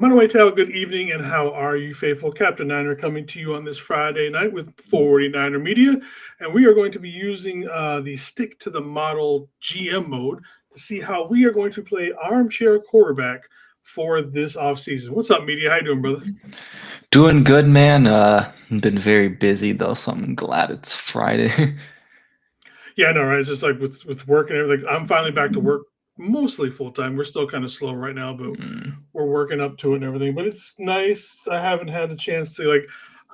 Manuel, good evening, and how are you, faithful? CaptNiner coming to you on this Friday night with 49er Media, and we are going to be using the Stick to the Model GM mode to see how we are going to play armchair quarterback for this offseason. What's up, Media? How you doing, brother? Doing good, man. Been very busy though, so I'm glad it's Friday. Yeah, I know, right? It's just like with work and everything. I'm finally back to work, mostly full time. We're still kind of slow right now, but Mm, we're working up to it and everything. But it's nice. I haven't had a chance to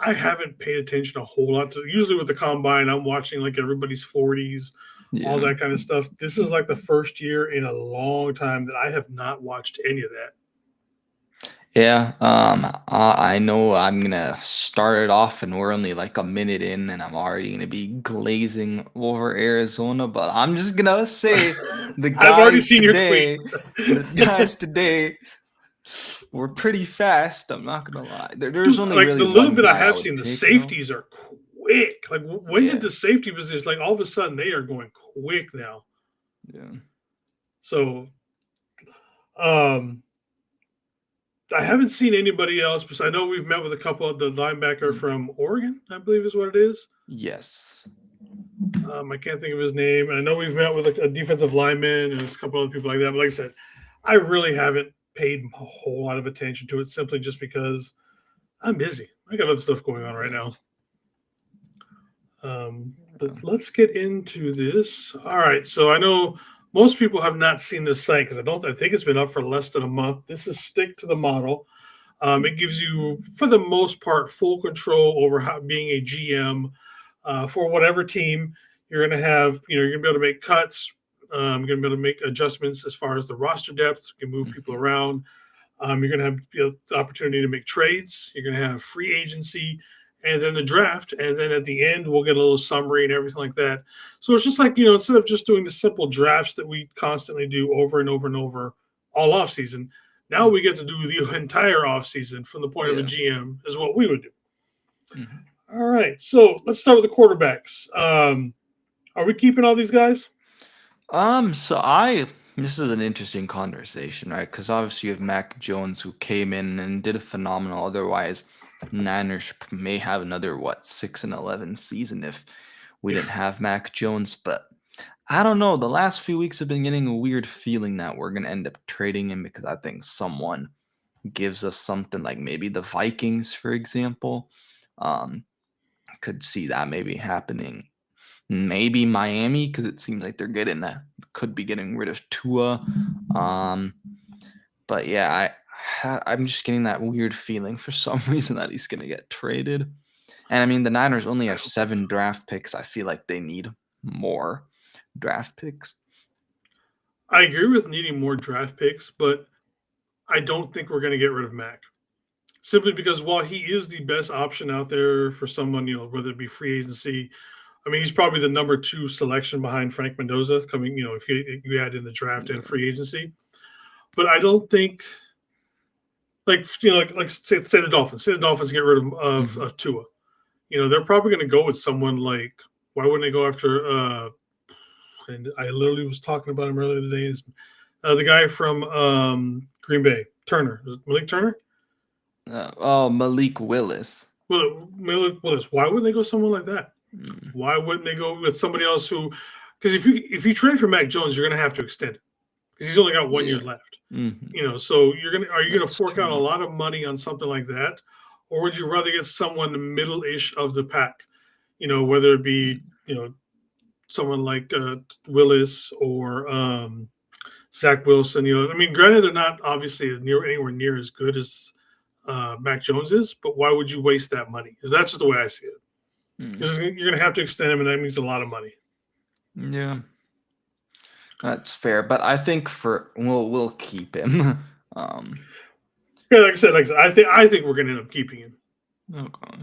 I haven't paid attention a whole lot to. Usually with the combine, I'm watching like everybody's 40s, all yeah. that kind of stuff. This is like the first year in a long time that I have not watched any of that. Yeah, I know I'm gonna start it off, and we're only like a minute in, and I'm already gonna be glazing over Arizona. But I'm just gonna say the I've already guys seen your tweet. today, the guys today were pretty fast. I'm not gonna lie. There's Dude, only like the really little one bit I guy I have would seen, the pick though. safeties are quick. Like when did Yeah, the safety position like all of a sudden they are going quick now? yeah. So um I haven't seen anybody else, because I know we've met with a couple of the linebacker Mm, from Oregon, I believe is what it is. yes. I can't think of his name. And I know we've met with a defensive lineman and a couple other people like that. But like I said, I really haven't paid a whole lot of attention to it simply just because I'm busy. I got other stuff going on right Yeah. now. But let's get into this. All right. So I know most people have not seen this site because I think it's been up for less than a month. This is Stick to the Model. It gives you, for the most part, full control over how being a GM for whatever team. You're going to have, you're going to be able to make cuts. You're going to be able to make adjustments as far as the roster depth. You can move people Mhm. around. You're going to have the opportunity to make trades. You're going to have free agency and then the draft. And then at the end, we'll get a little summary and everything like that. So it's just like, instead of just doing the simple drafts that we constantly do over and over and over all off season, now we get to do the entire off season from the point of a Yeah. GM is what we would do. Mhm. All right. So let's start with the quarterbacks. Are we keeping all these guys? So I this is an interesting conversation, right? Because obviously you have Mac Jones who came in and did a phenomenal. Otherwise, Niners may have another 6-11 season if we Yeah. didn't have Mac Jones. But I don't know. The last few weeks have been getting a weird feeling that we're gonna end up trading him because I think someone gives us something like maybe the Vikings, for example. Um, could see that maybe happening. Maybe Miami because it seems like they're getting that could be getting rid of Tua. Um, but yeah, I'm just getting that weird feeling for some reason that he's gonna get traded. And I mean, the Niners only I have don't think so. 7 draft picks. I feel like they need more draft picks. I agree with needing more draft picks, but I don't think we're going to get rid of Mac. Simply because while he is the best option out there for someone, whether it be free agency, I mean, he's probably the number two selection behind Frank Mendoza coming, if you add in the draft and Yeah. free agency. But I don't think, like say the Dolphins. Say the Dolphins get rid Hmm. of Tua. They're probably going to go with someone like, why wouldn't they go after, and I literally was talking about him earlier today, is the guy from Green Bay, Turner. Is it Malik Turner? Oh, Malik Willis. Well, Malik Willis. Why wouldn't they go someone like that? Mm, Why wouldn't they go with somebody else who? Because if you trade for Mac Jones, you're going to have to extend it because he's only got 1 year yeah. left. Hmm. So are you going to That's fork out a true. lot of money on something like that, or would you rather get someone middle-ish of the pack? Whether it be someone like Willis or Zach Wilson. I mean, granted, they're not obviously anywhere near as good as Mac Jones is, but why would you waste that money? Because that's just the way I see it. Mm, 'Cause you're going to have to extend him, and that means a lot of money. yeah. That's fair, but I think for we'll keep him. um, Yeah, like I said, I think we're going to end up keeping him. okay.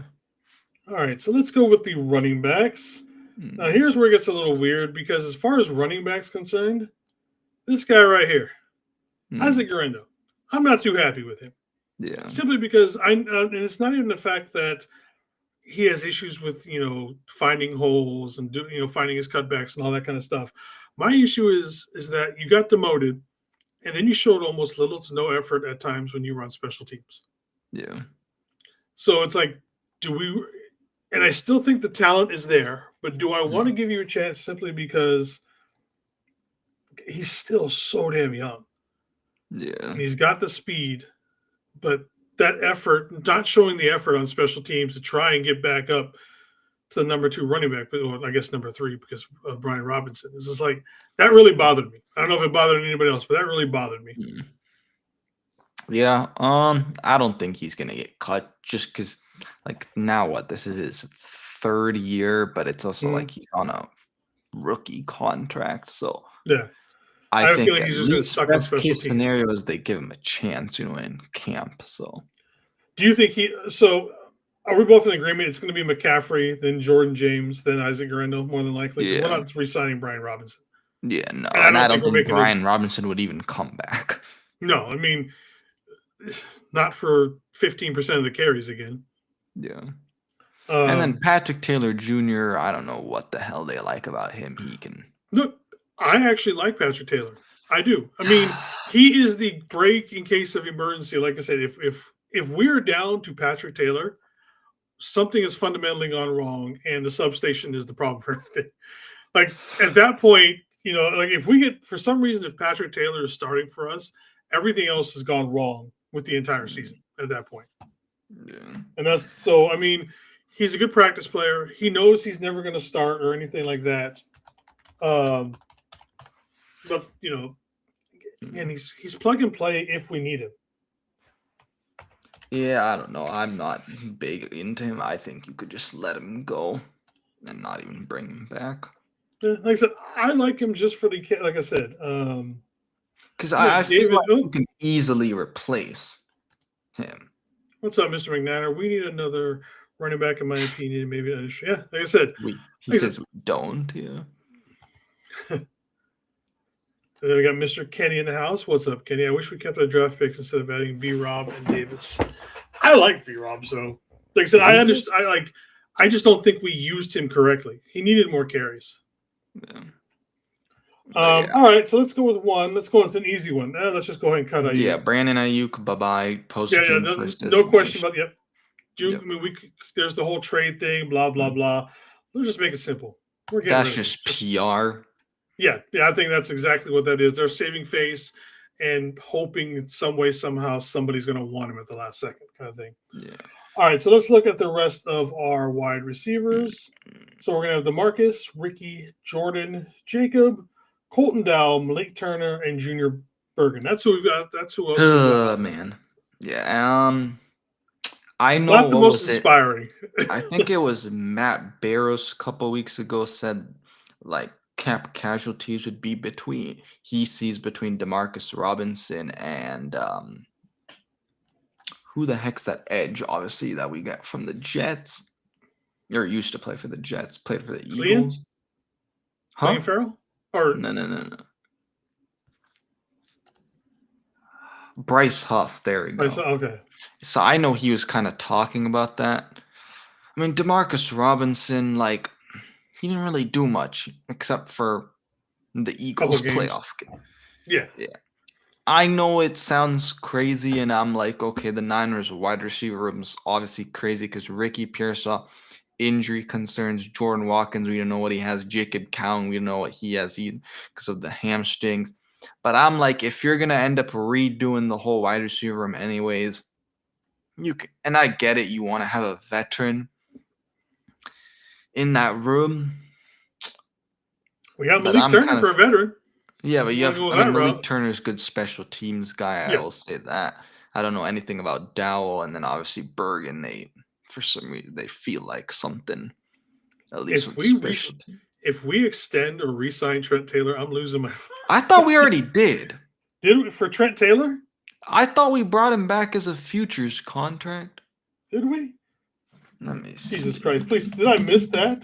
All right, so let's go with the running backs. Now, Mm, here's where it gets a little weird because as far as running backs concerned, this guy right here, mm, Isaac Garendo, I'm not too happy with him. yeah. Simply because and it's not even the fact that he has issues with finding holes and finding his cutbacks and all that kind of stuff. My issue is that you got demoted. and then you showed almost little to no effort at times when you were on special teams. Yeah. So it's like, do we? And I still think the talent is there, but do I want to Mm. give you a chance simply because he's still so damn young Yeah. and he's got the speed, but that effort, not showing the effort on special teams to try and get back up to the number 2 running back, but well, I guess number 3 because of Brian Robinson. It's just like that really bothered me. I don't know if it bothered anybody else, but that really bothered me. Mm. Yeah. I don't think he's gonna get cut just because, like, now what? This is his 3rd year, but it's also like he's on a rookie contract. So Yeah, I I have a think feeling at he's just going to least suck on best special case teams. scenario is they give him a chance, in camp. So Do you think he? So are we both in agreement? It's going to be McCaffrey, then Jordan James, then Isaac Guerrero, more than likely, because we're yeah, not re-signing Brian Robinson, yeah, no, and I and I don't think don't we're think making his. Brian Robinson would even come back. No, I mean, not for 15% of the carries again. Yeah. And then Um, Patrick Taylor Jr., I don't know what the hell they like about him. He can. Look, I actually like Patrick Taylor. I do. I mean, he is the break in case of emergency. Like I said, if we're down to Patrick Taylor, something has fundamentally gone wrong, and the substation is the problem for everything. Like at that point, like if we get for some reason if Patrick Taylor is starting for us, everything else has gone wrong with the entire season at that point. Yeah. And that's so. I mean, he's a good practice player. He knows he's never going to start or anything like that. Um, but and he's plug and play if we need him. Yeah, I don't know. I'm not big into him. I think you could just let him go and not even bring him back. Like I said, I like him just for the like I said. Because I feel David, like you can easily replace him. what's up, Mr. McNair? We need another running back, in my opinion. Maybe yeah. Like I said, He says we don't. Yeah. And then we got Mr. Kenny in the house. What's up, Kenny? I wish we kept our draft picks instead of adding B. Rob and Davis. I like B. Rob, so like I said, I understand. I just don't think we used him correctly. He needed more carries. Yeah. All right, so let's go with one. Let's go with an easy one. Let's just go ahead and cut Ayuk. Yeah, Brandon Ayuk, bye-bye. Post June 1st. No question about Yep. June. Yep. I mean, there's the whole trade thing. Blah blah blah. Let's just make it simple. That's just PR. Yeah, I think that's exactly what that is. They're saving face and hoping in some way, somehow, somebody's going to want him at the last second, kind of thing. Yeah. All right, so let's look at the rest of our wide receivers. So we're going to have DeMarcus, Ricky, Jordan, Jacob, Colton Dow, Malik Turner, and Junior Bergen. That's who we've got. That's who else. Man. Yeah. I know. Not the most inspiring. I think it was Matt Barrows a couple weeks ago said like cap casualties would be between DeMarcus Robinson and who the heck's that edge, obviously, that we got from the Jets? Or used to play for the Jets, played for the Eagles. Huh? Farrell? Or No. Bryce Huff, there we go. Okay. So I know he was kind of talking about that. I mean, DeMarcus Robinson, like, he didn't really do much except for the Eagles playoff game. Yeah. I know it sounds crazy, and I'm like, okay, the Niners wide receiver room's obviously crazy because Ricky Pearsall, injury concerns, Jordan Watkins, we don't know what he has, Jacob Cowan, we don't know what he has because of the hamstrings. But I'm like, if you're going to end up redoing the whole wide receiver room anyways, you can, and I get it, you want to have a veteran in that room. We got Malik Turner for a veteran. Yeah, but Malik Turner's good special teams guy. I will say that. I don't know anything about Dowell, and then obviously Bergen. For some reason, they feel like something. At least if we extend or re-sign Trent Taylor, I'm losing my. I thought we already did. Did we for Trent Taylor? I thought we brought him back as a futures contract. Did we? Let me see. Jesus Christ! Please, did I miss that?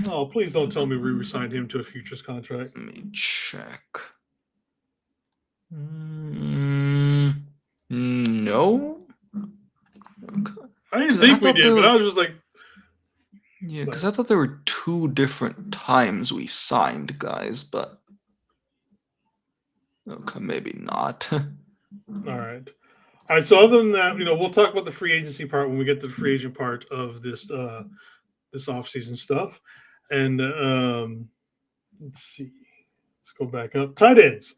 Oh, please don't tell me we re-signed him to a futures contract. Let me check. No. Okay. I didn't think we did, but I was just like. Yeah, because I thought there were 2 different times we signed guys, but. Okay, maybe not. All right. All right. So other than that, we'll talk about the free agency part when we get to the free agent part of this offseason stuff. And let's see. Let's go back up. Tight ends.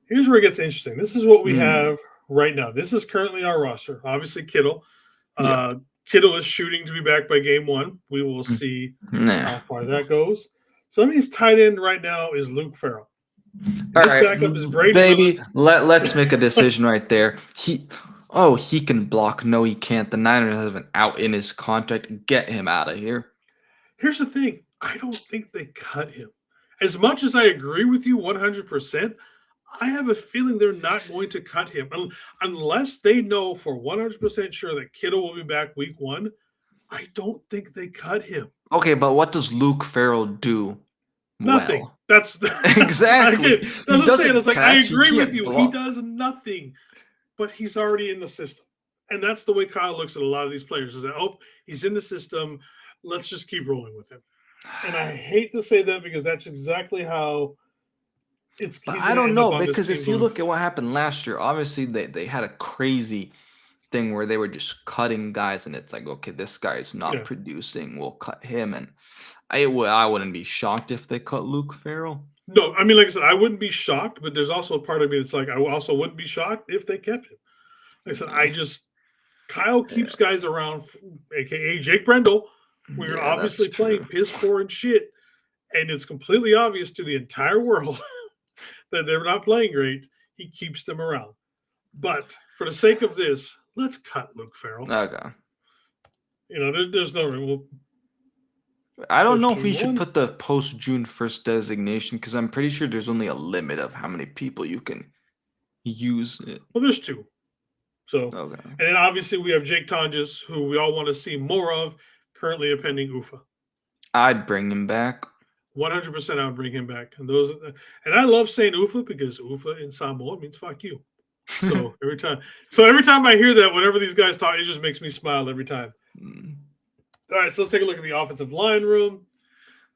Here's where it gets interesting. This is what we have right now. This is currently our roster. Obviously, Kittle. Yeah. Kittle is shooting to be back by game 1. We will see how far that goes. So that means tight end right now is Luke Farrell. All This right, backup is Brady baby. Willis. Let's make a decision right there. He can block. No, he can't. The Niners have an out in his contract. Get him out of here. Here's the thing. I don't think they cut him. As much as I agree with you 100%, I have a feeling they're not going to cut him unless they know for 100% sure that Kittle will be back week 1. I don't think they cut him. Okay, but what does Luke Farrell do? Nothing. Well, That's exactly. That's what I'm saying. It's like I agree with you. Block. He does nothing, but he's already in the system, and that's the way Kyle looks at a lot of these players. Is that he's in the system? Let's just keep rolling with him. And I hate to say that because that's exactly how it's. But I don't know because if you look at what happened last year, obviously they had a crazy thing where they were just cutting guys, and it's like, okay, this guy's not producing, we'll cut him. And I wouldn't be shocked if they cut Luke Farrell. No, I mean, like I said, I wouldn't be shocked, but there's also a part of me that's like, I also wouldn't be shocked if they kept him. Like I said, Kyle keeps guys around, aka Jake Brendel. We're obviously playing piss poor and shit, and it's completely obvious to the entire world that they're not playing great. He keeps them around. But for the sake of this, let's cut Luke Farrell. Okay. There's no real. I don't know if we should put the post June 1st designation because I'm pretty sure there's only a limit of how many people you can use it. Well, there's 2. So, and then obviously we have Jake Tonjes, who we all want to see more of, currently a pending UFA. I'd bring him back. 100% I would bring him back. And I love saying UFA because UFA in Samoa means fuck you. So every time I hear that, whenever these guys talk, it just makes me smile every time. All right, so let's take a look at the offensive line room.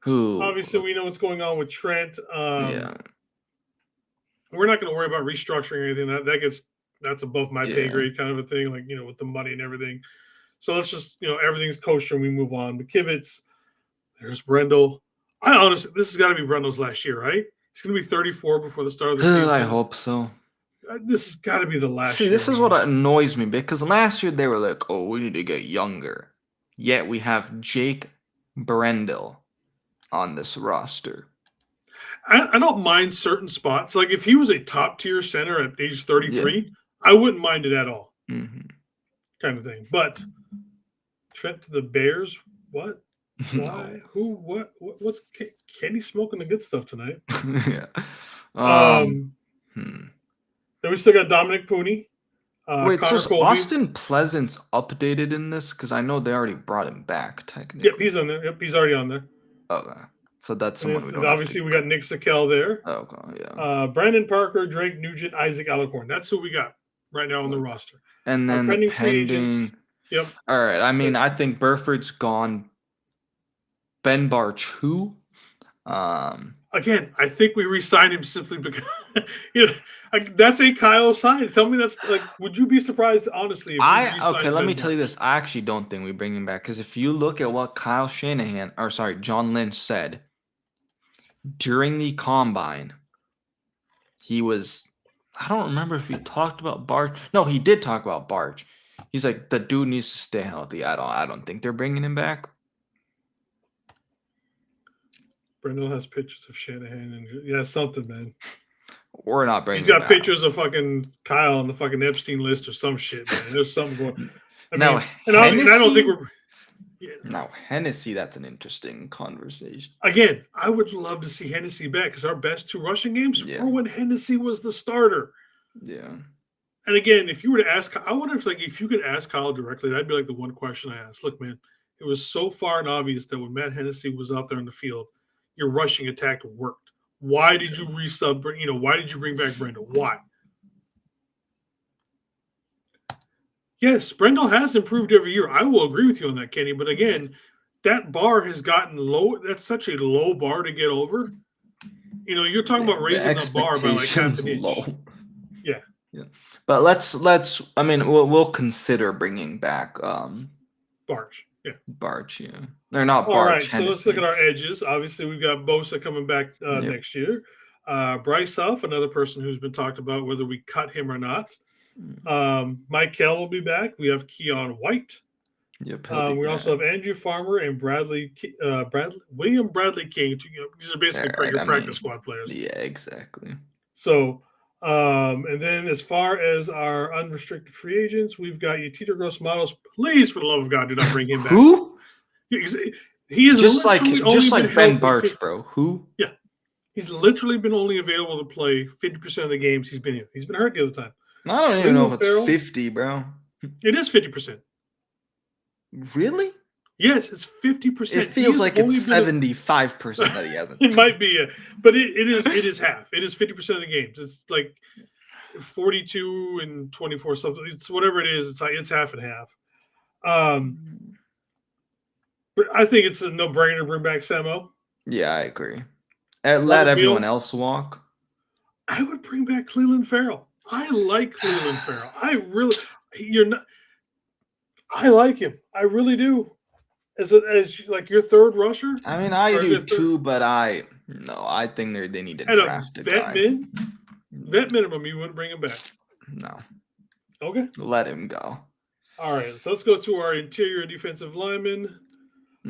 Obviously, we know what's going on with Trent. We're not going to worry about restructuring or anything. That's above my pay grade kind of a thing, like, with the money and everything. So let's just, everything's kosher and we move on. McKivitz, there's Brendel. I honestly, this has got to be Brendel's last year, right? He's going to be 34 before the start of the season. I hope so. This has got to be the last year. See, this is what annoys me because last year they were like, oh, we need to get younger. Yet we have Jake Brendel on this roster. I don't mind certain spots. Like if he was a top tier center at age 33, I wouldn't mind it at all. Kind of thing. But Trent to the Bears, what? Why? Who? What? What's Kenny smoking the good stuff tonight? Then we still got Dominic Pooney. Wait, so is Austin Pleasance updated in this? Because I know they already brought him back, technically. Yep, he's on there. Yep, he's already on there. Okay. So that's someone we don't obviously we got Nick Sakel there. Okay, yeah. Brandon Parker, Drake Nugent, Isaac Alicorn. That's who we got right now on the roster. And then pending free agents. Yep. All right. I mean, I think Burford's gone. Ben Barch, who? Again, I think we re-signed him simply because that's a Kyle sign. Tell me that's like, would you be surprised, honestly? If let me tell you this. I actually don't think we bring him back because if you look at what John Lynch said during the combine, he was. I don't remember if he talked about Barch. No, he did talk about Barch. He's like, the dude needs to stay healthy. I don't think they're bringing him back. Brendel has pictures of Shanahan and something, man. We're not bringing. He's got pictures of fucking Kyle on the fucking Epstein list or some shit, man. There's something going. I don't think we're. Yeah. Now Hennessy, that's an interesting conversation. Again, I would love to see Hennessy back because our best 2 rushing games were when Hennessy was the starter. Yeah. And again, if you were to ask, I wonder if you could ask Kyle directly, that'd be like the one question I asked. Look, man, it was so far and obvious that when Matt Hennessy was out there in the field, your rushing attack worked. Why did you resub? Why did you bring back Brendel? Why? Yes, Brendel has improved every year. I will agree with you on that, Kenny. But again, that bar has gotten low. That's such a low bar to get over. you're talking about The raising the bar by like half expectations an inch. low. Yeah. Yeah. But let's I mean we'll consider bringing back Barge. Yeah. Barch, yeah. Or not All Barch, right. So let's look at Hennessy. our edges. Obviously, we've got Bosa coming back Yep. next year. Bryce Huff, another person who's been talked about whether we cut him or not. Mike Kell will be back. We have Keon White. Yep, he'll be We also have back. Andrew Farmer and William Bradley King. These are basically Alright, your I practice mean, squad players. yeah, exactly. So, and then as far as our unrestricted free agents, we've got Tito Gross models. Please, for the love of God, do not bring him back. Who? He has Just like only been Ben healthy Barch, bro. Who? Yeah, he's literally been only available to play 50% of the games he's been in. He's been hurt the other time. I don't even know if it's Farrell, 50, bro. It is 50%. Really? Yes, it's 50%. It feels like it's 75% that he hasn't. It might be, but it is half. It is 50% of the games. It's like 42 and 24 something. It's whatever it is. It's half and half. But I think it's a no-brainer to bring back Samo. Yeah, I agree. Let everyone else walk. I would bring back Cleveland Farrell. I like Cleveland Farrell. I like him. I really do. As like your third rusher. I mean, I do too, but I think they need to draft a guy. Vet minimum, you wouldn't bring him back. No. Okay. Let him go. All right. So let's go to our interior defensive linemen.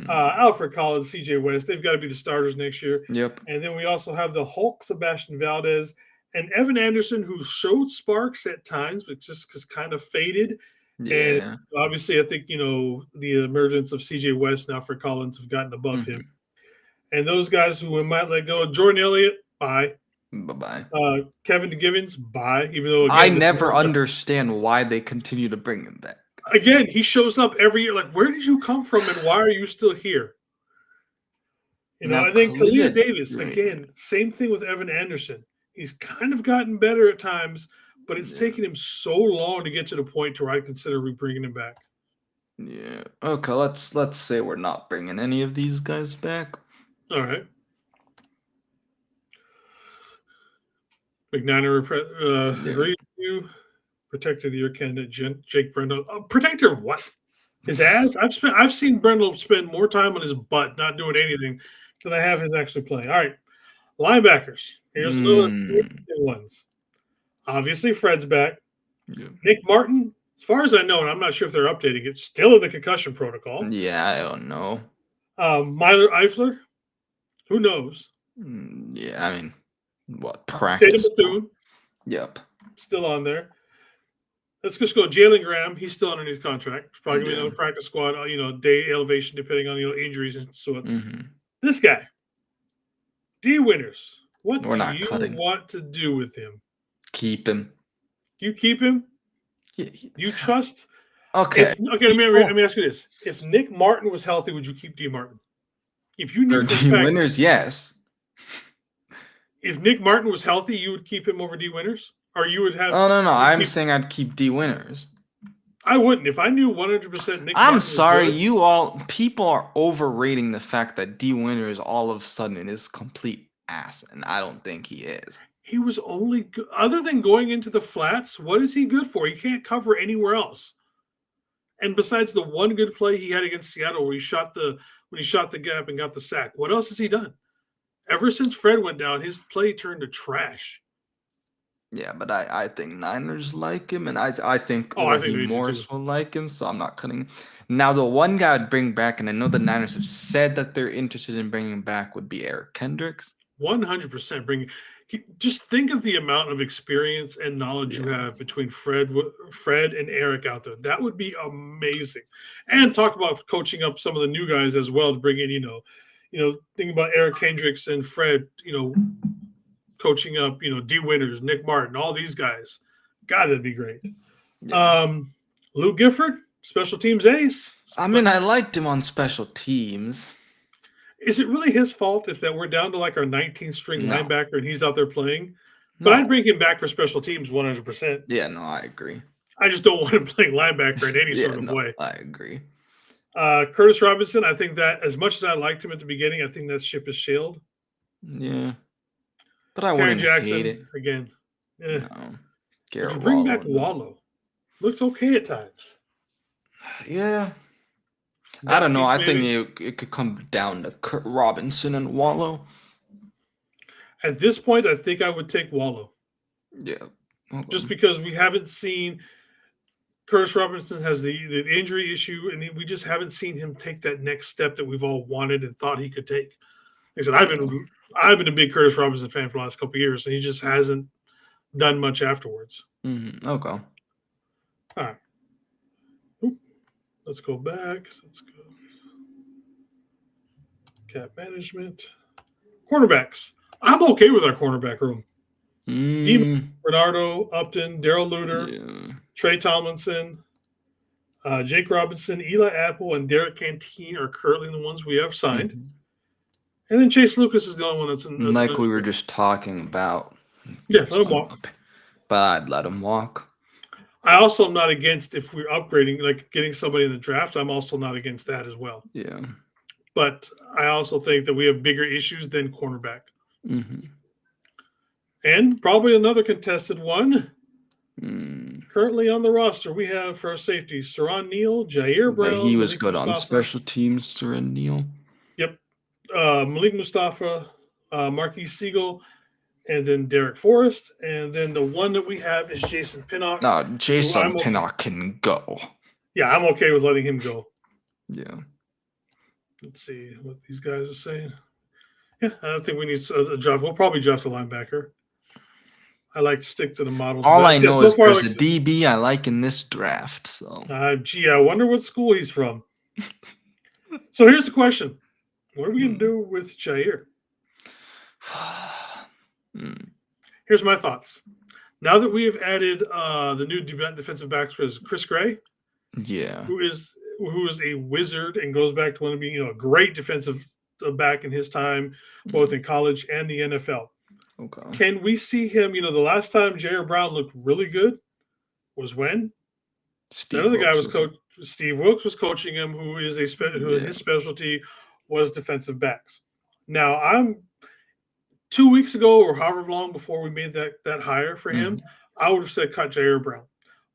Alfred Collins, CJ West. They've got to be the starters next year. Yep. And then we also have the Hulk, Sebastian Valdez, and Evan Anderson, who showed sparks at times, but just kind of faded. Yeah. And obviously, I think, the emergence of CJ West and Alfred Collins have gotten above him. And those guys who we might let go, Jordan Elliott, bye. Bye-bye. Kevin DeGivens, bye. Even though, again, I never understand why they continue to bring him back. Again, he shows up every year. Like, where did you come from, and why are you still here? I think Kalia Davis, again, same thing with Evan Anderson. He's kind of gotten better at times, but it's taken him so long to get to the point to where I consider bringing him back. Yeah. Okay, let's say we're not bringing any of these guys back. All right. McNiner agreed with you. Protector of the year candidate Jake Brendel. Protector of what? His ass? I've seen Brendel spend more time on his butt not doing anything than I have his actually playing. All right. Linebackers. Here's a little ones. Obviously, Fred's back. Yeah. Nick Martin, as far as I know, and I'm not sure if they're updating it, still in the concussion protocol. Yeah, I don't know. Myler Eifler, who knows? Yeah, I mean, what, practice? Tatum Bethune. Yep. Still on there. Let's just go Jalen Graham. He's still underneath contract. It's probably going to be another practice squad, day elevation, depending on, injuries and so on. This guy, D. Winters. What do you want to do with him? Keep him. You keep him? You trust? Okay. Let me ask you this. If Nick Martin was healthy, would you keep D. Martin? If you knew D. Winters, yes. If Nick Martin was healthy, you would keep him over D. Winters? Or you would have... Oh, no. I'm saying I'd keep D. Winters. I wouldn't. If I knew 100% Nick I'm sorry, people are overrating the fact that D. Winters all of a sudden is complete ass, and I don't think he is. He was only good, other than going into the flats, what is he good for? He can't cover anywhere else. And besides the one good play he had against Seattle where he shot the gap and got the sack, what else has he done? Ever since Fred went down, his play turned to trash. Yeah, but I think Niners like him, and I think Raheem Morris will like him, so I'm not cutting him. Now, the one guy I'd bring back, and I know the Niners have said that they're interested in bringing him back, would be Eric Kendricks. 100% just think of the amount of experience and knowledge you have between Fred and Eric out there. That would be amazing. And talk about coaching up some of the new guys as well to bring in, think about Eric Kendricks and Fred, coaching up, D. Winters, Nick Martin, all these guys. God, that'd be great. Yeah. Luke Gifford, special teams ace. I mean, I liked him on special teams. Is it really his fault if that we're down to like our 19th string linebacker and he's out there playing? But I'd bring him back for special teams 100%. Yeah, no, I agree. I just don't want him playing linebacker in any sort of way. I agree. Curtis Robinson, I think that as much as I liked him at the beginning, I think that ship has sailed. Yeah. But I Terry wouldn't hate Jackson it. again. Eh. No. Would you Garrett bring back Wallow, no. Wallow? Looked okay at times. Yeah. I That don't know. piece I think maybe. it could come down to Kurt Robinson and Wallow. At this point, I think I would take Wallow Yeah. just Okay. because we haven't seen Curtis Robinson has the injury issue, and we just haven't seen him take that next step that we've all wanted and thought he could take. Like I said, Yeah. I've been a big Curtis Robinson fan for the last couple of years, and he just hasn't done much afterwards. Okay. All right, Oop. Let's go back. Let's go cap management. Cornerbacks. I'm okay with our cornerback room. Demon, Mm, Bernardo, Upton, Daryl Luter, yeah. Trey Tomlinson, Jake Robinson, Eli Apple, and Derek Canteen are currently the ones we have signed. Mhm. And then Chase Lucas is the only one that's Like we were unrestricted. just talking about. Yeah, let him walk. But I'd let him walk. I also am not against if we're upgrading, like getting somebody in the draft. I'm also not against that as well. Yeah. But I also think that we have bigger issues than cornerback. Mm-hmm. And probably another contested one. Mm. Currently on the roster, we have for our safety, Saran Neal, Jair But he Brown, was Malik good on Mustafa. special teams, Sir Neil. Yep. Malik Mustafa, Marquise Siegel, and then Derek Forrest. And then the one that we have is Jason Pinnock. No, Jason Pinnock can go. Yeah, I'm okay with letting him go. Yeah. Let's see what these guys are saying. Yeah, I don't think we need a draft. We'll probably draft a linebacker. I like to stick to the model. All I know is there's like, a DB I like in this draft. So. Gee, I wonder what school he's from. So here's the question: what are we going to do with Jair? Here's my thoughts. Now that we have added the new defensive backs was Chris Gray, yeah, who is a wizard and goes back to one of being a great defensive back in his time, both in college and the NFL. Okay. Can we see him? The last time Jair Brown looked really good was when another guy was coach. Steve Wilkes was coaching him, who is his specialty was defensive backs. Now I'm 2 weeks ago or however long before we made that hire for him, I would have said cut Jair Brown.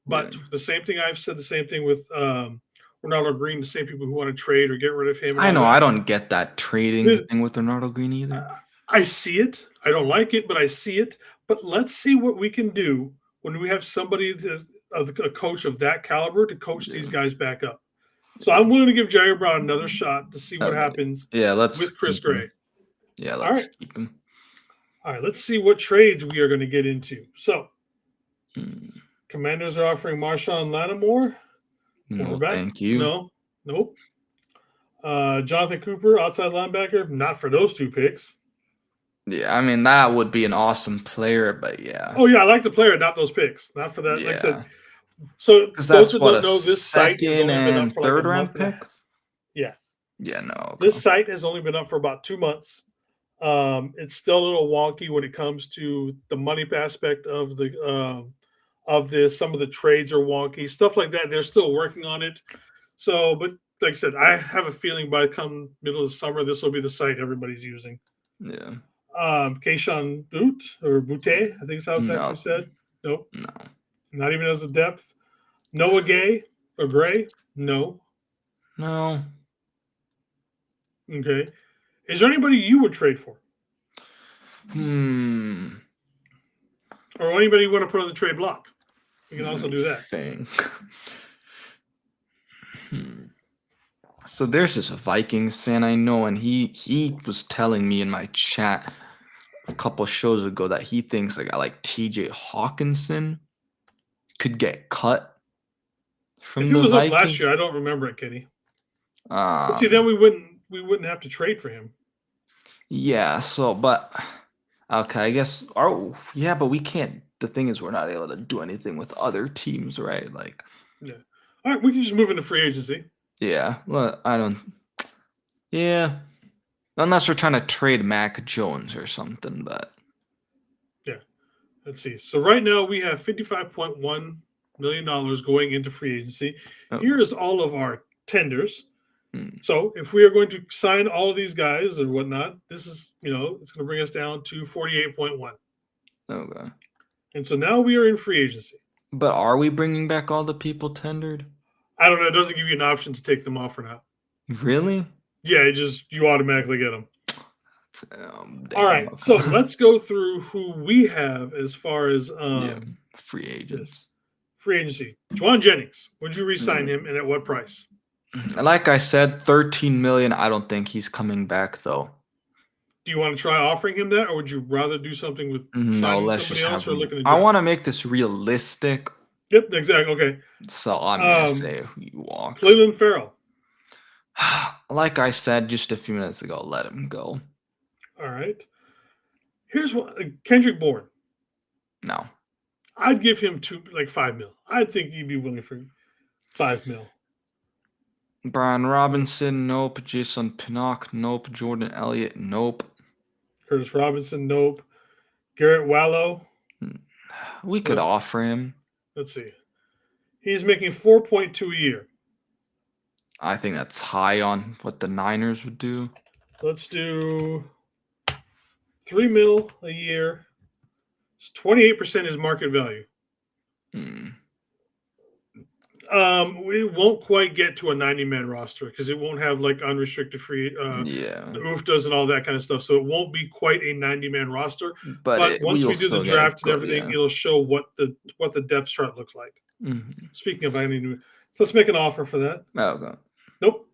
But the same thing I've said the same thing with Ronaldo Green, the same people who want to trade or get rid of him. I know I don't get that trading thing with Ronaldo Green either. I see it. I don't like it, but I see it. But let's see what we can do when we have somebody a coach of that caliber to coach these guys back up. So I'm willing to give Jair Brown another shot to see what happens. With Chris Gray. Yeah, let's keep him. All right, let's see what trades we are going to get into. So, Commanders are offering Marshawn Lattimore. No, thank you. No, nope. Jonathan Cooper, outside linebacker. Not for those two picks. Yeah, I mean that would be an awesome player, but yeah. Oh yeah, I like the player, not those picks. Not for that. Yeah. Like I said. So those who don't know, this site has only been up for like a month pick. Yeah. Yeah, no. Okay. This site has only been up for about 2 months. It's still a little wonky when it comes to the money aspect of this. Some of the trades are wonky, stuff like that. They're still working on it. So, but like I said, I have a feeling by come middle of the summer, this will be the site everybody's using. Yeah. Keyshawn Butte, I think is how it's actually said. Nope. No. Not even as a depth. Noah Gray? No. No. Okay. Is there anybody you would trade for? Or anybody you want to put on the trade block? You can also do that. So there's this Vikings fan I know, and he was telling me in my chat a couple shows ago that he thinks like I like TJ Hawkinson could get cut from the Vikings. If he was up last year, I don't remember it, Kenny. But see, then we wouldn't have to trade for him. Yeah. So, but okay, I guess. But we can't. The thing is, we're not able to do anything with other teams, right? Like. Yeah. All right, we can just move into free agency. Yeah. Well, I don't. Yeah. Unless we're trying to trade Mac Jones or something, but. Yeah. Let's see. So right now we have $55.1 million going into free agency. Here is all of our tenders. So if we are going to sign all of these guys or whatnot, this is, it's going to bring us down to 48.1. Okay. And so now we are in free agency. But are we bringing back all the people tendered? I don't know. It doesn't give you an option to take them off or not. Really? Yeah, you automatically get them. Damn, All right. okay. So let's go through who we have as far as free agents. Free agency. Juwan Jennings. Would you re-sign him, and at what price? Like I said, 13 million. I don't think he's coming back though. Do you want to try offering him that, or would you rather do something with No, signing let's somebody just else have or him. looking at? I want to make this realistic. Yep, exactly. Okay. So I'm gonna say who he walks. Cleveland Farrell. Like I said just a few minutes ago, let him go. All right. Here's what Kendrick Bourne. No. I'd give him $5 million. I think he'd be willing for $5 million. Brian Robinson, nope. Jason Pinnock, nope. Jordan Elliott, nope. Curtis Robinson, nope. Garrett Wallow. We could offer him. Let's see. He's making 4.2 a year. I think that's high on what the Niners would do. Let's do $3 million a year. It's 28% is market value. We won't quite get to a 90-man roster because it won't have unrestricted free the UFTAs and all that kind of stuff. So it won't be quite a 90-man roster. But once we do the draft and everything, it'll show what the depth chart looks like. Speaking of, so let's make an offer for that. Okay. Nope.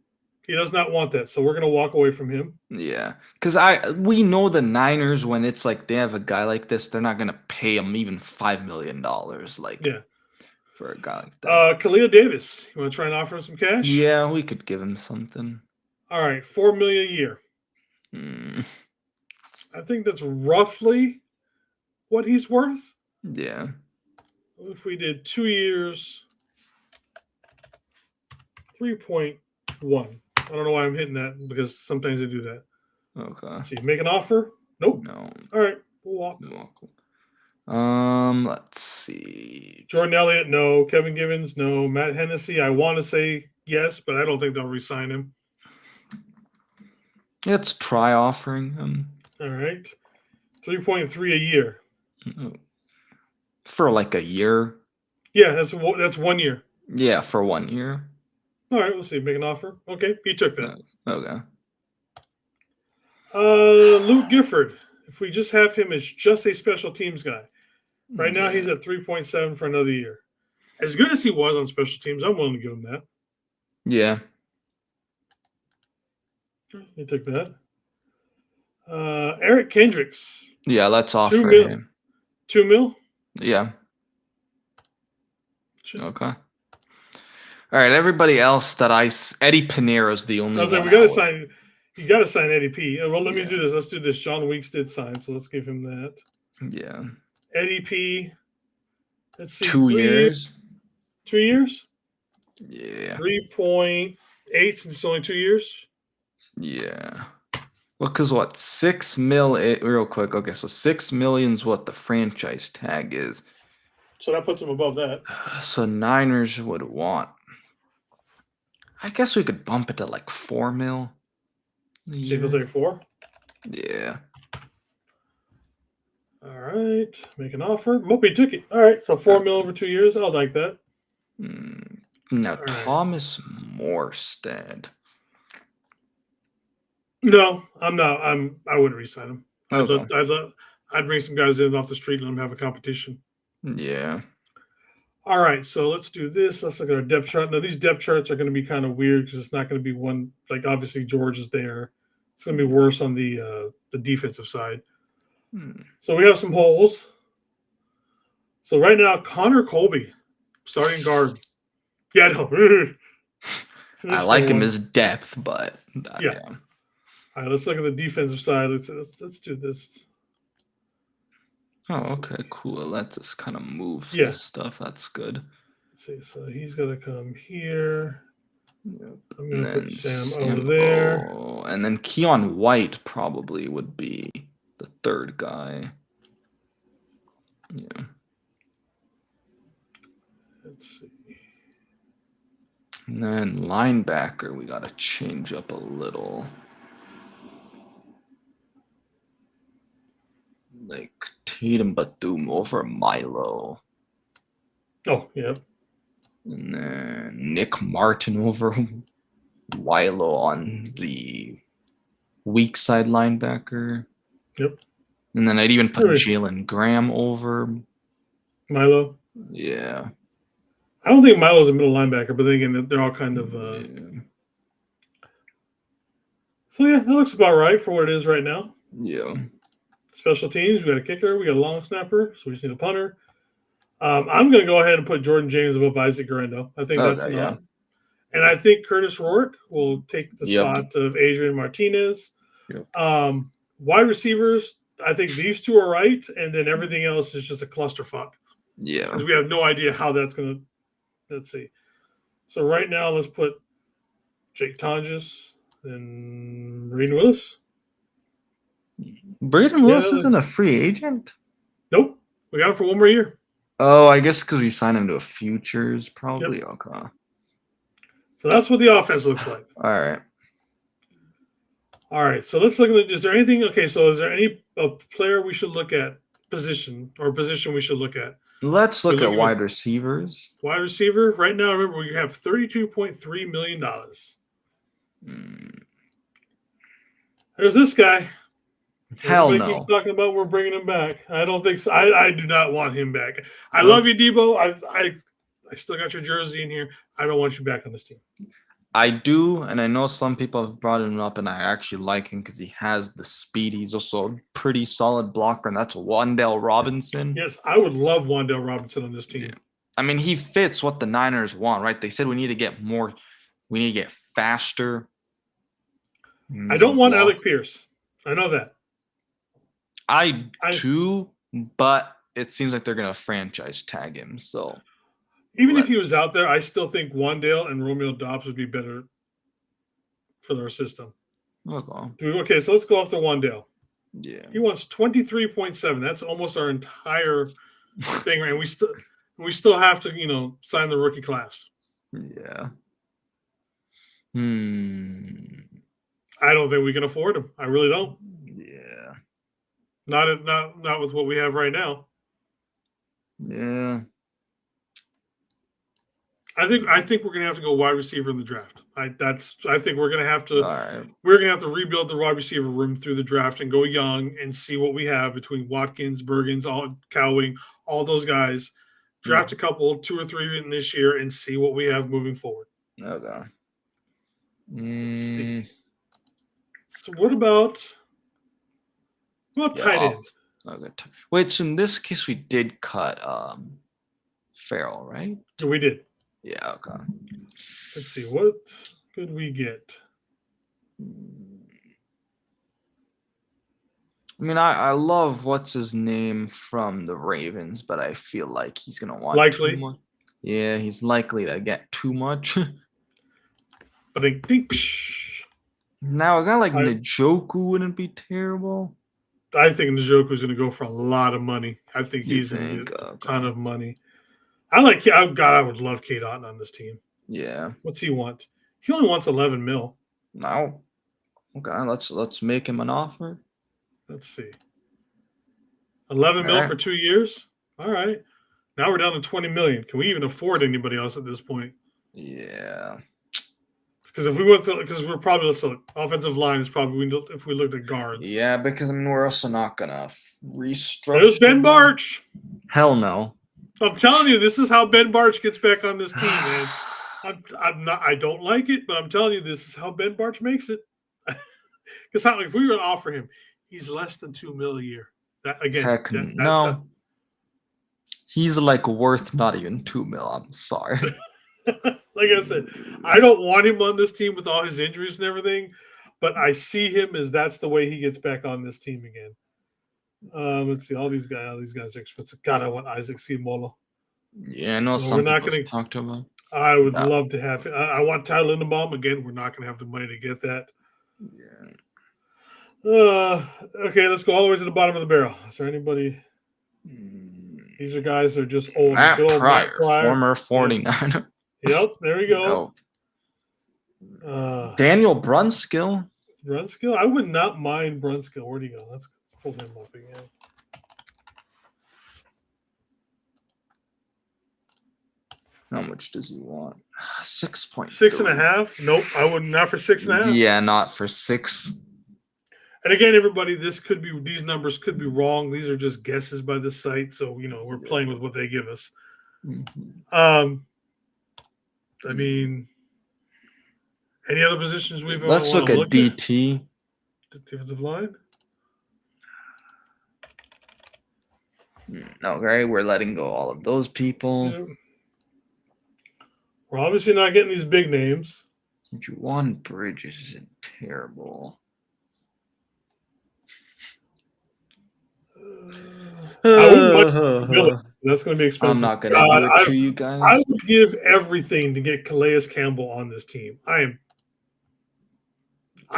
He does not want that. So we're gonna walk away from him. Yeah. Because we know the Niners, when it's like they have a guy like this, they're not gonna pay him even $5 million. For a guy like that. Khalil Davis. You want to try and offer him some cash? Yeah, we could give him something. All right, $4 million a year. I think that's roughly what he's worth. Yeah. If we did 2 years, 3.1. I don't know why I'm hitting that because sometimes I do that. Okay. Let's see. Make an offer? Nope. No. All right, we'll walk. Let's see. Jordan Elliott, no. Kevin Givens, no. Matt Hennessy, I want to say yes, but I don't think they'll re-sign him. Let's try offering him. All right. 3.3 a year. For like a year? Yeah, that's 1 year. Yeah, for 1 year. All right, we'll see. Make an offer. Okay, you took that. Okay. Luke Gifford. If we just have him as just a special teams guy. Right now he's at 3.7 for another year. As good as he was on special teams, I'm willing to give him that. Yeah. You took that. Eric Kendricks. Yeah, let's offer him. $2 million? Yeah. Sure. Okay. All right, everybody else Eddie Pinero's the only one. I was like, you got to sign Eddie P. Well, let me do this. Let's do this. John Weeks did sign, so let's give him that. Yeah. Eddie P. Let's see. 2 years. 2 years? Yeah. 3.8 since it's only 2 years? Yeah. Well, because what? 6 mil, real quick. Okay, so 6 million's what the franchise tag is. So that puts him above that. So Niners would want. I guess we could bump it to like 4 mil. See if they'll take 4? Yeah. All right. Make an offer. Mopey took it. All right. So 4 mil over 2 years. I'll like that. Now, Thomas Morstead. No, I'm not. I wouldn't re-sign him. Okay. I'd bring some guys in off the street and let them have a competition. Yeah. All right, so let's do this. Let's look at our depth chart. Now, these depth charts are going to be kind of weird because it's not going to be one, like obviously George is there. It's going to be worse on the defensive side. So we have some holes. So right now, Connor Colby, starting guard. Yeah, I know. I like him as depth, but yeah. All right, let's look at the defensive side. Let's do this. Oh, okay, cool. Let's just kind of move this stuff. That's good. Let's see. So he's gonna come here. Yep. I'm gonna put Sam over there. Oh, and then Keon White probably would be the third guy. Yeah. Let's see. And then linebacker, we got to change up a little. Like Tatum Batum over Milo. Oh, yeah. And then Nick Martin over Milo on the weak side linebacker. Yep. And then I'd even put Really? Jalen Graham over. Milo. Yeah. I don't think Milo's a middle linebacker, but then again, they're all kind of. Yeah. So yeah, that looks about right for what it is right now. Yeah. Special teams, we got a kicker, we got a long snapper, so we just need a punter. I'm going to go ahead and put Jordan James above Isaac Garendo. I think that's Okay, enough. yeah. And I think Curtis Rourke will take the Yep. spot of Adrian Martinez. Yep. Wide receivers, I think these two are right, and then everything else is just a clusterfuck. Yeah. Because we have no idea how that's going to. Let's see. So right now, let's put Jake Tonjes and Braden Willis. Braden Willis isn't a free agent? Nope. We got him for one more year. Oh, I guess because we signed him to a futures, probably. Yep. Okay. So that's what the offense looks like. All right. All right. So let's look at it. Is there anything? Okay. So is there any player we should look at? Position we should look at? Let's look at wide receivers. Wide receiver. Right now, remember, we have $32.3 million. There's this guy. Hell Everybody no. keeps talking about we're bringing him back. I don't think so. I do not want him back. I love you, Debo. I still got your jersey in here. I don't want you back on this team. I do, and I know some people have brought him up, and I actually like him because he has the speed. He's also a pretty solid blocker, and that's Wan'Dale Robinson. Yes, I would love Wan'Dale Robinson on this team. Yeah. I mean, he fits what the Niners want, right? They said we need to get more. We need to get faster. I don't want Alec Pierce. I know that. I do, but it seems like they're going to franchise tag him. So even if he was out there, I still think Wan'Dale and Romeo Doubs would be better for their system. Okay, so let's go off to Wan'Dale. Yeah. He wants 23.7. That's almost our entire thing, right? And we still have to, sign the rookie class. Yeah. I don't think we can afford him. I really don't. Yeah. Not with what we have right now. Yeah. I think we're gonna have to go wide receiver in the draft. I think we're gonna have to. Right. We're gonna have to rebuild the wide receiver room through the draft and go young and see what we have between Watkins, Bergens, Cowing, all those guys. Draft a couple, 2 or 3 in this year, and see what we have moving forward. Okay. So what about tight end? Okay. Wait, so in this case we did cut Farrell, right? We did. Yeah, okay. Let's see, what could we get? I mean, I love what's his name from the Ravens, but I feel like he's gonna want likely. Too much. Yeah, he's likely to get too much. But I think now a guy like Njoku wouldn't be terrible. I think Njoku's gonna go for a lot of money. I think he's gonna get a ton of money. I would love Kate Otten on this team. Yeah. What's he want? He only wants 11 mil. No. Okay, let's make him an offer. Let's see. 11 mil for 2 years? All right. Now we're down to 20 million. Can we even afford anybody else at this point? Yeah. Because if we went through, because we're probably offensive line is probably if we looked at guards. Yeah, because I mean we're also not gonna restructure. There's Ben Barch. Hell no. I'm telling you, this is how Ben Barch gets back on this team, man. I don't like it, but I'm telling you, this is how Ben Barch makes it. Because if we were to offer him, he's less than $2 million a year. That again, heck no. He's like worth not even $2 million. I'm sorry. Like I said, I don't want him on this team with all his injuries and everything, but I see him as that's the way he gets back on this team again. Let's see, all these guys are expensive. God, I want Isaac Seumalo. Yeah, I know some people talked about. I would love to have. I want Tyler Linderbaum again. We're not going to have the money to get that. Yeah. Okay, let's go all the way to the bottom of the barrel. Is there anybody? These are guys that are just old. Matt Pryor, former 49er. Yep, there we go. Daniel Brunskill. Brunskill? I would not mind Brunskill. Where'd he go? Let's pull him up again. How much does he want? 6.3. 6.5? Nope, I would not for 6.5. Yeah, not for 6. And again, everybody, these numbers could be wrong. These are just guesses by the site, so we're playing with what they give us. I mean, any other positions we've Let's look at DT. Defensive line. Okay, we're letting go all of those people. Yeah. We're obviously not getting these big names. Juwan Bridges isn't terrible. I wouldn't mind that's going to be expensive. I'm not going to do it to you guys. I would give everything to get Calais Campbell on this team. I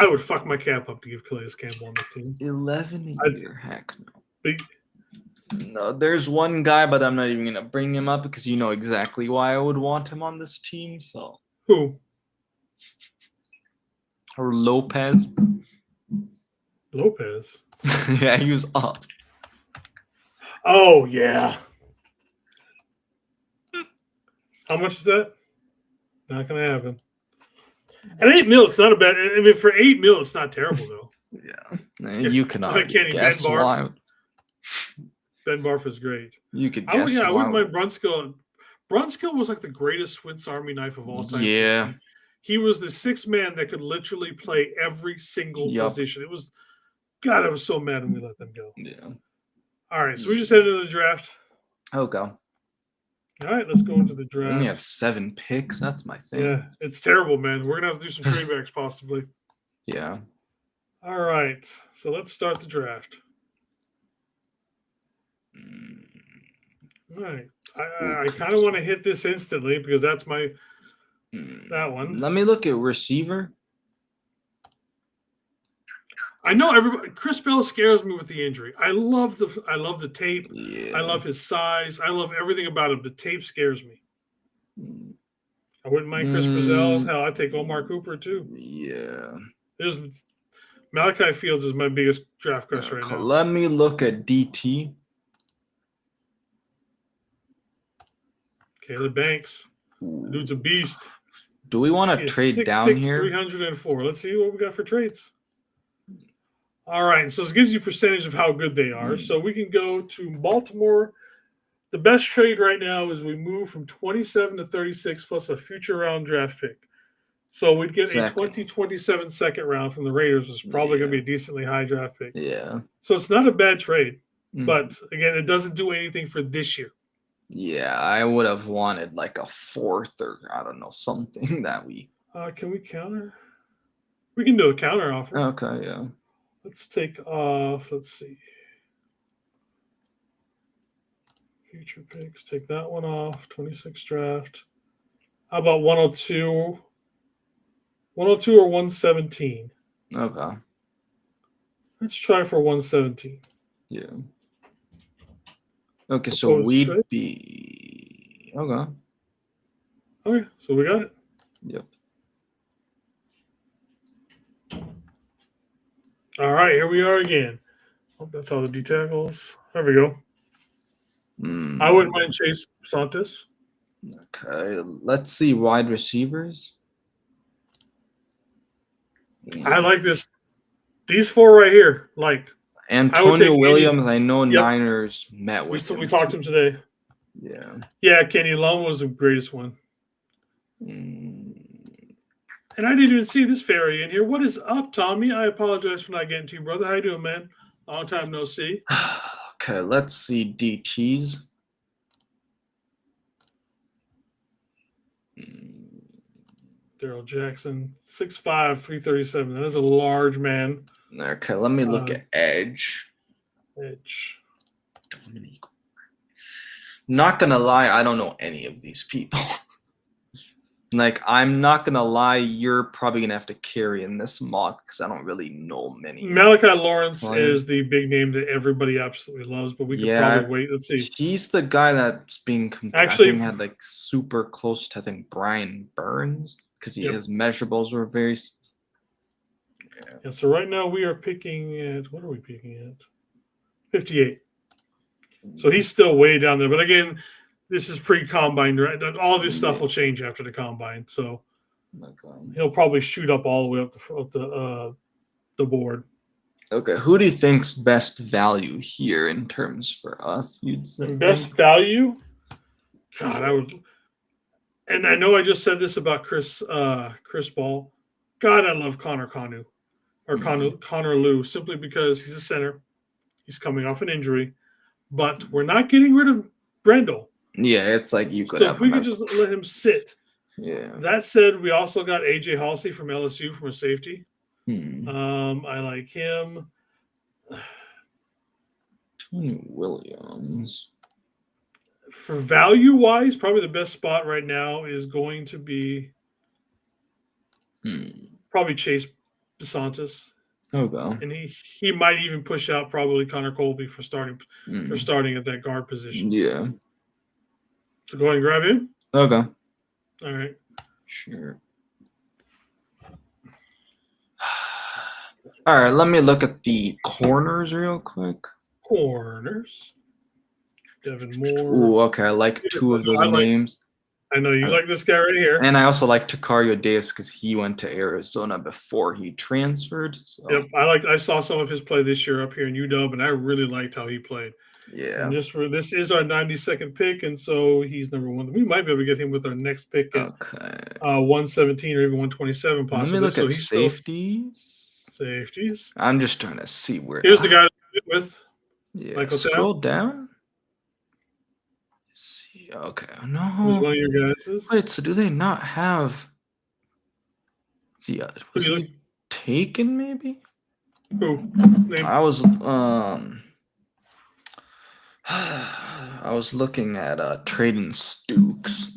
would fuck my cap up to give Calais Campbell on this team. 11 a year. Heck no. But, no, there's one guy, but I'm not even going to bring him up because you know exactly why I would want him on this team. So who? Or Lopez. Lopez? Yeah, he was up. Oh, yeah. How much is that? Not going to happen. At $8 million, it's not a bad. I mean, for $8 million, it's not terrible though. Yeah, you can guess why. Ben Barf is great. You could guess. I wouldn't mind Brunskill. Brunskill was like the greatest Swiss Army knife of all time. Yeah, he was the sixth man that could literally play every single position. It was, God, I was so mad when we let them go. Yeah. All right, so we just headed into the draft. Okay. All right, let's go into the draft. We only have 7 picks. That's my thing. Yeah, it's terrible, man. We're gonna have to do some trade backs possibly. Yeah. All right, so let's start the draft. All right, I kind of want to hit this instantly because that's that one. Let me look at receiver. I know everybody. Chris Bell scares me with the injury. I love the tape. Yeah. I love his size. I love everything about him. The tape scares me. I wouldn't mind Chris Brazell. Hell, I'd take Omar Cooper too. Yeah. Malachi Fields is my biggest draft crush right now. Let me look at DT. Caleb Banks. The dude's a beast. Do we want to trade down here? 304. Let's see what we got for trades. All right, so this gives you percentage of how good they are. So we can go to Baltimore. The best trade right now is we move from 27 to 36 plus a future round draft pick. So we'd get a 2027 second round from the Raiders, which is probably going to be a decently high draft pick. Yeah. So it's not a bad trade. But, again, it doesn't do anything for this year. Yeah, I would have wanted like a 4th or, I don't know, something that we... Can we counter? We can do a counter offer. Okay, yeah. Let's take off, let's see. Future picks, take that one off. 26 draft. How about 102? 102 or 117? Okay. Let's try for 117. Yeah. Okay, so we'd be... Okay. Okay, so we got it. Yep. All right, here we are again. Oh, that's all the D tackles. There we go. I wouldn't mind Chase Santos. Okay, let's see wide receivers. I like this. These 4 right here, like Antonio Williams. I know Niners met with him. We talked to him today. Yeah. Yeah, Kenny Long was the greatest one. And I didn't even see this fairy in here. What is up, Tommy? I apologize for not getting to you, brother. How you doing, man? Long time no see. Okay, let's see DTs. Daryl Jackson, 6'5", 337. That is a large man. Okay, let me look at edge. Edge. Not gonna lie, I don't know any of these people. Like, I'm not gonna lie, you're probably gonna have to carry in this mock because I don't really know many Malachi Lawrence players. is the big name that everybody absolutely loves, but we could Yeah, probably wait. Let's see. he's the guy that's being compared. I Actually, think had like super close to I think Brian Burns because Yep. his measurables were very. Yeah, so right now we are picking at, what are we picking at? 58. So he's still way down there. But again, this is pre-combine, right? All this stuff will change after the combine. So he'll probably shoot up all the way up the board. Okay, who do you think's best value here in terms for us? You'd say Best value? God, I would. And I know I just said this about Chris Ball. God, I love Connor Kanu or Connor Liu simply because he's a center. He's coming off an injury, but we're not getting rid of Brendel. Yeah, it's like you could. So if we could just let him sit. Yeah. That said, we also got AJ Halsey from LSU from a safety. Hmm. I like him. Tony Williams. For value wise, probably the best spot right now is going to be probably Chase DeSantis. Okay. And he might even push out probably Connor Colby for starting at that guard position. Yeah. So go ahead and grab him. Okay. All right. Sure. All right, let me look at the corners real quick. Corners. Devin Moore. Ooh, okay. I like two of those names. I know you like this guy right here. And I also like Takario Davis because he went to Arizona before he transferred. So. Yep, I saw some of his play this year up here in UW, and I really liked how he played. Yeah. And just for this is our 92nd pick, and so he's number one. We might be able to get him with our next pick at 117 or even 127 possibly. Let me look at safeties. Safeties. I'm just trying to see where. Here's the guy with. Yeah. Michael Scroll down. See. Okay. No. Who's one of your guys? Wait. So do they not have the other? Was he taken? Maybe. Who? Name? I was I was looking at trading Stukes.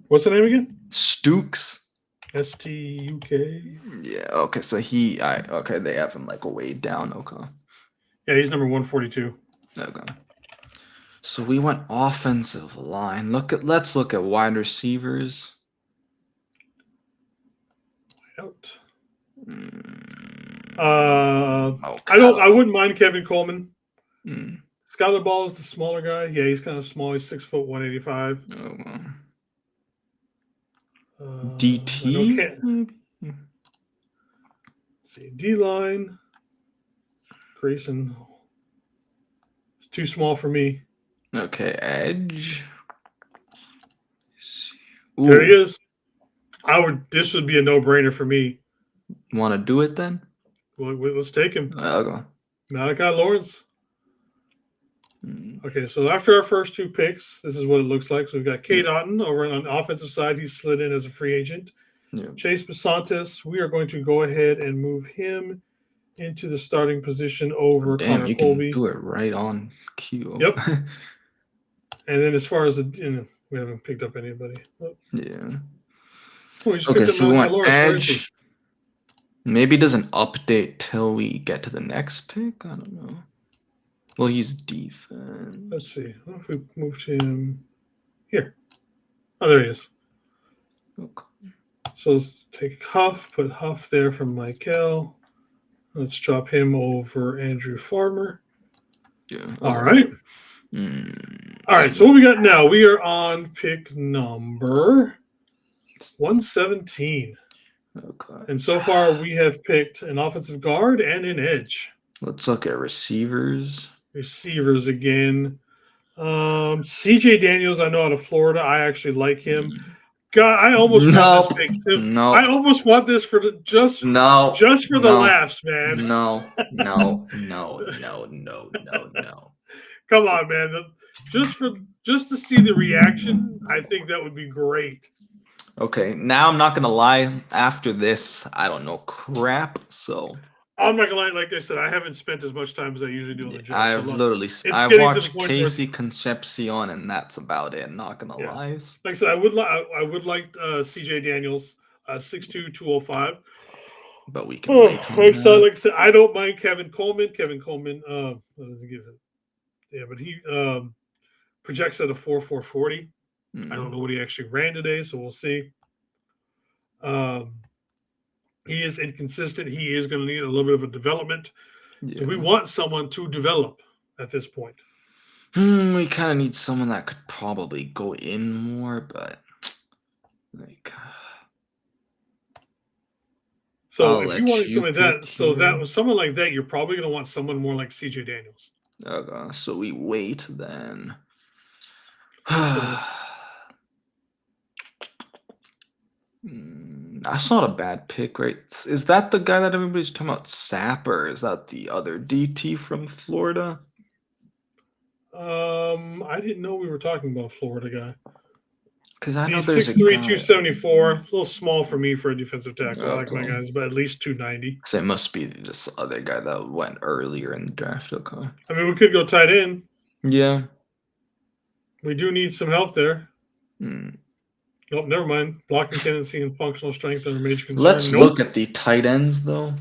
What's the name again? Stukes. S-T-U-K. Yeah. Okay. So okay. They have him like way down. Okay. Yeah, he's number 142. Okay. So we went offensive line. Let's look at wide receivers. Out. Okay. I wouldn't mind Kevin Coleman. Mm. Skylar Ball is the smaller guy. Yeah, he's kind of small. He's 6 foot 185. DT. Let's see, D line. Grayson. It's too small for me. Okay, edge. There he is. This would be a no-brainer for me. Want to do it then? Well, let's take him. Okay. Malachi Lawrence. Okay, so after our first two picks, this is what it looks like. So we've got Cade Otton over on the offensive side. He's slid in as a free agent. Yeah. Chase DeSantis, we are going to go ahead and move him into the starting position over Connor Colby. Can do it right on cue. Yep. And then as far as we haven't picked up anybody. Yeah. Okay, so we want edge. Maybe it doesn't update till we get to the next pick. I don't know. Well, he's defense. Let's see. What if we moved him here? Oh, there he is. Okay. So let's take Huff, put Huff there from Michael. Let's drop him over Andrew Farmer. Yeah. All right. All right. So what we got now? We are on pick number 117. Okay. And so far we have picked an offensive guard and an edge. Let's look at receivers. Receivers again. CJ Daniels, I know out of Florida. I actually like him. God, I almost want this pick. No. I almost want this for just for the laughs, man. No. Come on, man. Just to see the reaction, I think that would be great. Okay, now I'm not gonna lie. After this, I don't know crap. So I'm not gonna lie. Like I said, I haven't spent as much time as I usually do on the draft. So I've literally it's I getting to the watched point where it's, Casey Concepcion, and that's about it. Not gonna yeah. lie. Like I said, I would like CJ Daniels, 6'2", 205. But we can Oh, wait on that. like I said, I don't mind Kevin Coleman. Kevin Coleman, what does he give it? Yeah, but he projects at a 4.40. I don't know what he actually ran today, so we'll see. He is inconsistent. He is going to need a little bit of a development. Yeah. Do we want someone to develop at this point? We kind of need someone that could probably go in more, but like. So I'll if you let wanted you something like that, pick so that here. was someone like that, you're probably going to want someone more like CJ Daniels. Okay, so we wait then. So That's not a bad pick, right? Is that the guy that everybody's talking about, Sap, or is that the other DT from Florida? I didn't know we were talking about a Florida guy. Because I know He's there's 6'3", a guy. 274. A little small for me for a defensive tackle. I like my Okay. guys, but at least 290. So it must be this other guy that went earlier in the draft. Okay. I mean, we could go tight end. Yeah. We do need some help there. Hmm. Oh, never mind. Blocking tendency and functional strength are a major concern. Let's Nope. look at the tight ends, though.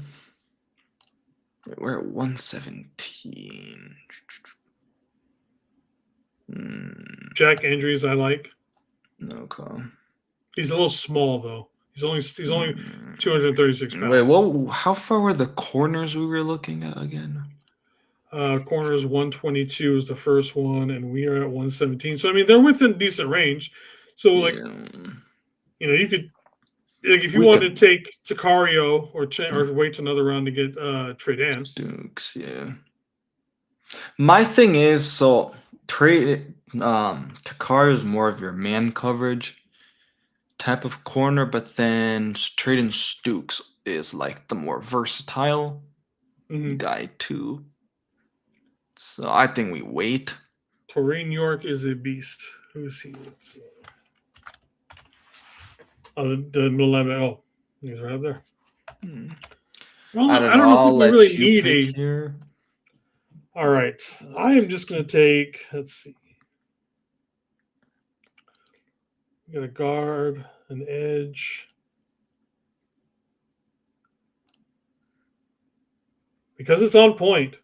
We're at 117. Jack Andrews, I like. Okay. He's a little small though. He's only 236 pounds. Wait, what? How far were the corners we were looking at again? Corners 122 is the first one, and we are at 117. So I mean, they're within decent range. So like, you could, like, if you wanted to take Sicario or wait another round to get Trey Dan. Dukes, yeah. My thing is, so Takar is more of your man coverage type of corner, but then Traden Stukes is like the more versatile guy too. So I think we wait. Taurine York is a beast. Who's he? Let's see. Oh, the middle linebacker. Oh, he's right up there. Well, I don't know if we really need a. Here. All right, I am just going to take. Let's see. We got a guard, an edge. Because it's on point.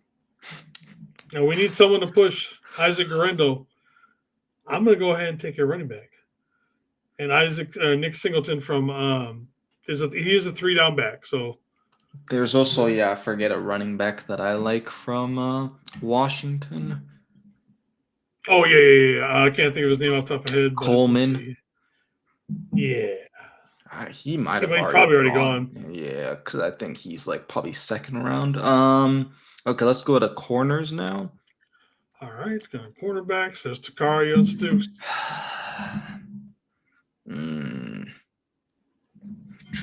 Now we need someone to push Isaac Garendo. I'm going to go ahead and take a running back. And Nick Singleton from he is a 3-down back. So there's also I forget a running back that I like from Washington. Oh yeah. I can't think of his name off the top of my head. Coleman. Yeah. He might have probably already gone. Yeah, because I think he's like probably second round. Okay, let's go to corners now. All right, got a cornerback. Says Takario and Stukes.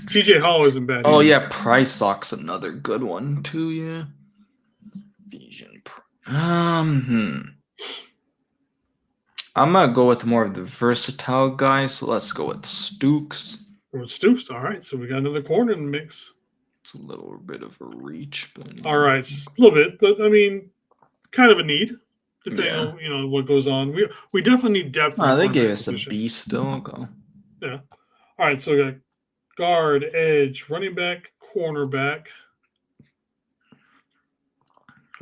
TJ Hall isn't bad. Oh yeah, Price Sock's another good one too. Yeah. Vision. I'm gonna go with more of the versatile guy, so let's go with Stukes. With Stukes, all right. So we got another corner in the mix. It's a little bit of a reach, but all right, a little bit, but I mean, kind of a need, depending on what goes on. We definitely need depth. They gave us a beast still. Okay. Yeah. All right, so we got guard, edge, running back, cornerback,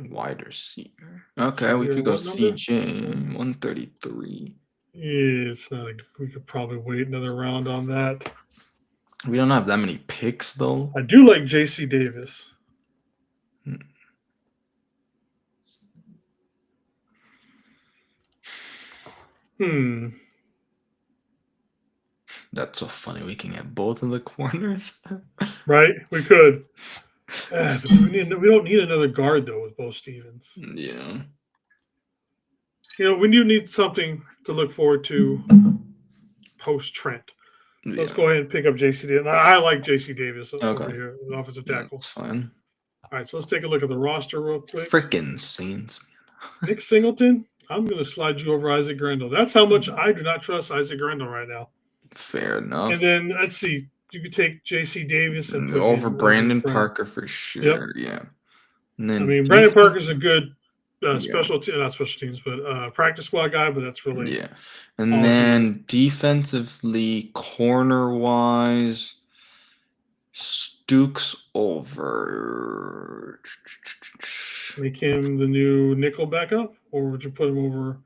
wide receiver. Okay, we could go CJ 133. Yeah, it's not. We could probably wait another round on that. We don't have that many picks though. I do like JC Davis. That's so funny. We can get both of the corners. Right? We could. But we don't need another guard though with Bo Stevens. Yeah. We do need something to look forward to post Trent. So let's go ahead and pick up JC Davis. I like JC Davis over here, an offensive tackle. That's fine. All right, so let's take a look at the roster real quick. Freaking Saints, man. Nick Singleton, I'm going to slide you over Isaac Grendel. That's how much I do not trust Isaac Grendel right now. Fair enough. And then let's see. you could take J.C. Davis and put over him over Brandon Brandon. Parker for Yep. sure. Yeah. And I then mean, Brandon defense, Parker's a good yeah, not special teams, but practice squad guy. But that's really yeah. And all he is. then defensively, corner wise, Stooks over. Make him the new nickel backup, or would you put him over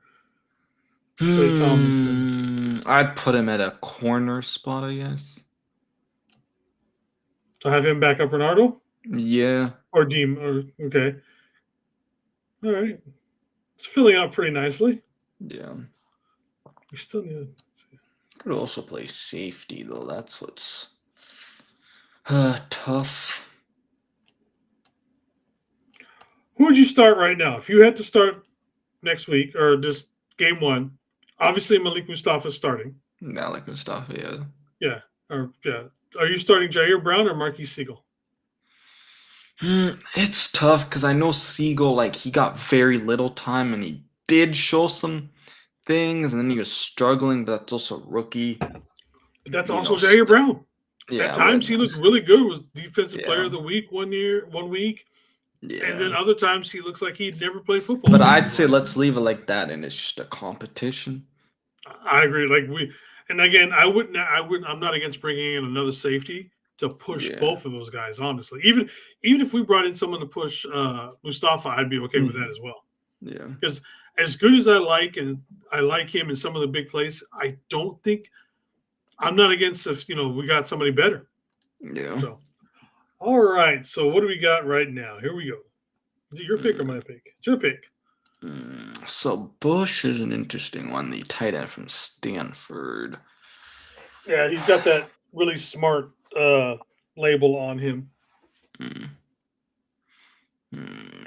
Trey Tomlinson? I'd put him at a corner spot, I guess. So have him back up Renardo Yeah. or Deem or okay. All right, it's filling out pretty nicely. Yeah. We still need. Could also play safety though. That's what's tough. Who would you start right now if you had to start next week or just game one? Obviously, Malik Mustafa is starting. Malik Mustafa, yeah. Yeah, yeah. Are you starting Jair Brown or Marquis Siegel? It's tough because I know Siegel, like, he got very little time and he did show some things and then he was struggling, but that's also rookie. But that's You also know, Jair Brown. Yeah, At times he looked really good. Was defensive player of the week 1 week. Yeah. And then other times he looks like he'd never played football. But I'd say let's leave it like that, and it's just a competition. I agree. And again, I'm not against bringing in another safety to push both of those guys. Honestly, even if we brought in someone to push Mustafa, I'd be okay with that as well. Yeah. Because as good as I like him in some of the big plays, I don't think I'm not against if we got somebody better. Yeah. So, all right. So what do we got right now? Here we go. Your pick or my pick? It's your pick. So Bush is an interesting one, the tight end from Stanford. Yeah, he's got that really smart label on him.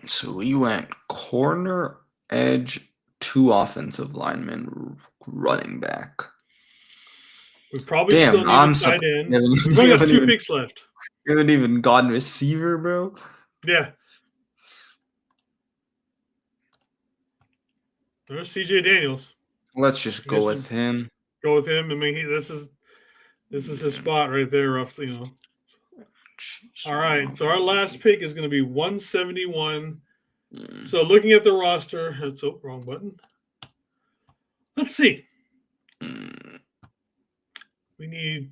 So we went corner, edge, 2 offensive linemen, running back. We probably still need a tight end. We've only got 2 picks left. You haven't even gotten receiver, bro. Yeah. There's CJ Daniels. Let's just go with him. Go with him. I mean, this is his spot right there, roughly. All right. So our last pick is going to be 171. So looking at the roster, wrong button. Let's see. We need.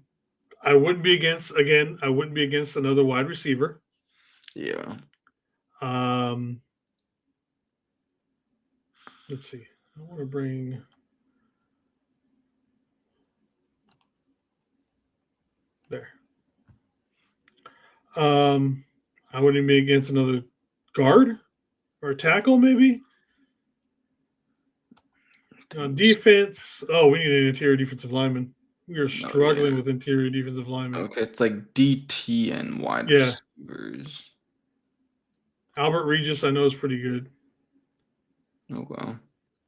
I wouldn't be against another wide receiver. Yeah. Let's see. I want to bring. There. I wouldn't be against another guard or a tackle, maybe. Defense. Oh, we need an interior defensive lineman. We are struggling with interior defensive linemen. Okay, it's like DT and wide receivers. Albert Regis, I know, is pretty good. Oh, wow.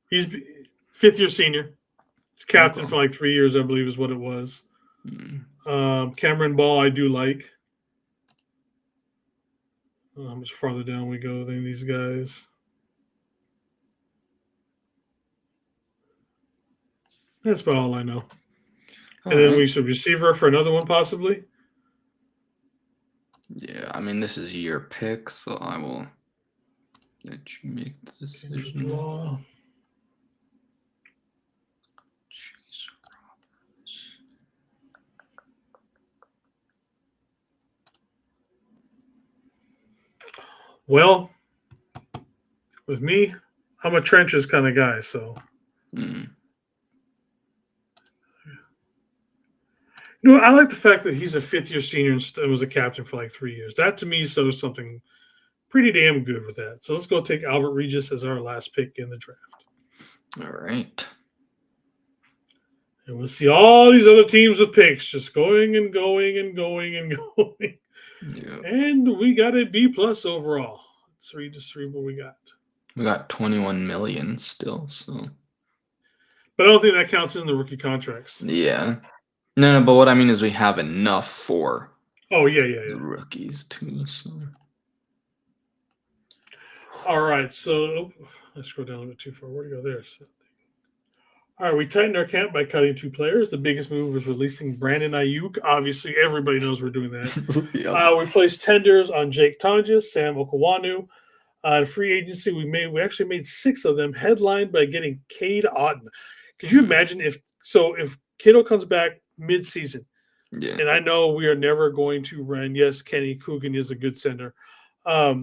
He's 5th-year senior. He's captain for like 3 years, I believe, is what it was. Cameron Ball, I do like. How much farther down we go than these guys. That's about all I know. And then we should receiver for another one, possibly. Yeah, I mean, this is your pick, so I will let you make the decision. Well, with me, I'm a trenches kind of guy, so. I like the fact that he's a 5th-year senior and was a captain for like 3 years. That to me shows something pretty damn good with that. So let's go take Albert Regis as our last pick in the draft. All right. And we'll see all these other teams with picks just going and going and going and going. Yep. And we got a B+ overall. Let's read what we got. We got 21 million still, so. But I don't think that counts in the rookie contracts. Yeah. No, but what I mean is we have enough for the rookies too. So. All right, so let's scroll down a bit too far. Where do you go there? All right, we tightened our camp by cutting 2 players. The biggest move was releasing Brandon Ayuk. Obviously, everybody knows we're doing that. Yep. We placed tenders on Jake Tonjes, Sam Okawanu. In free agency, we actually made 6 of them, headlined by getting Cade Otton. Could you imagine if Kittle comes back mid-season, Yeah. and I know we are never going to run. Yes, Kenny Coogan is a good center. I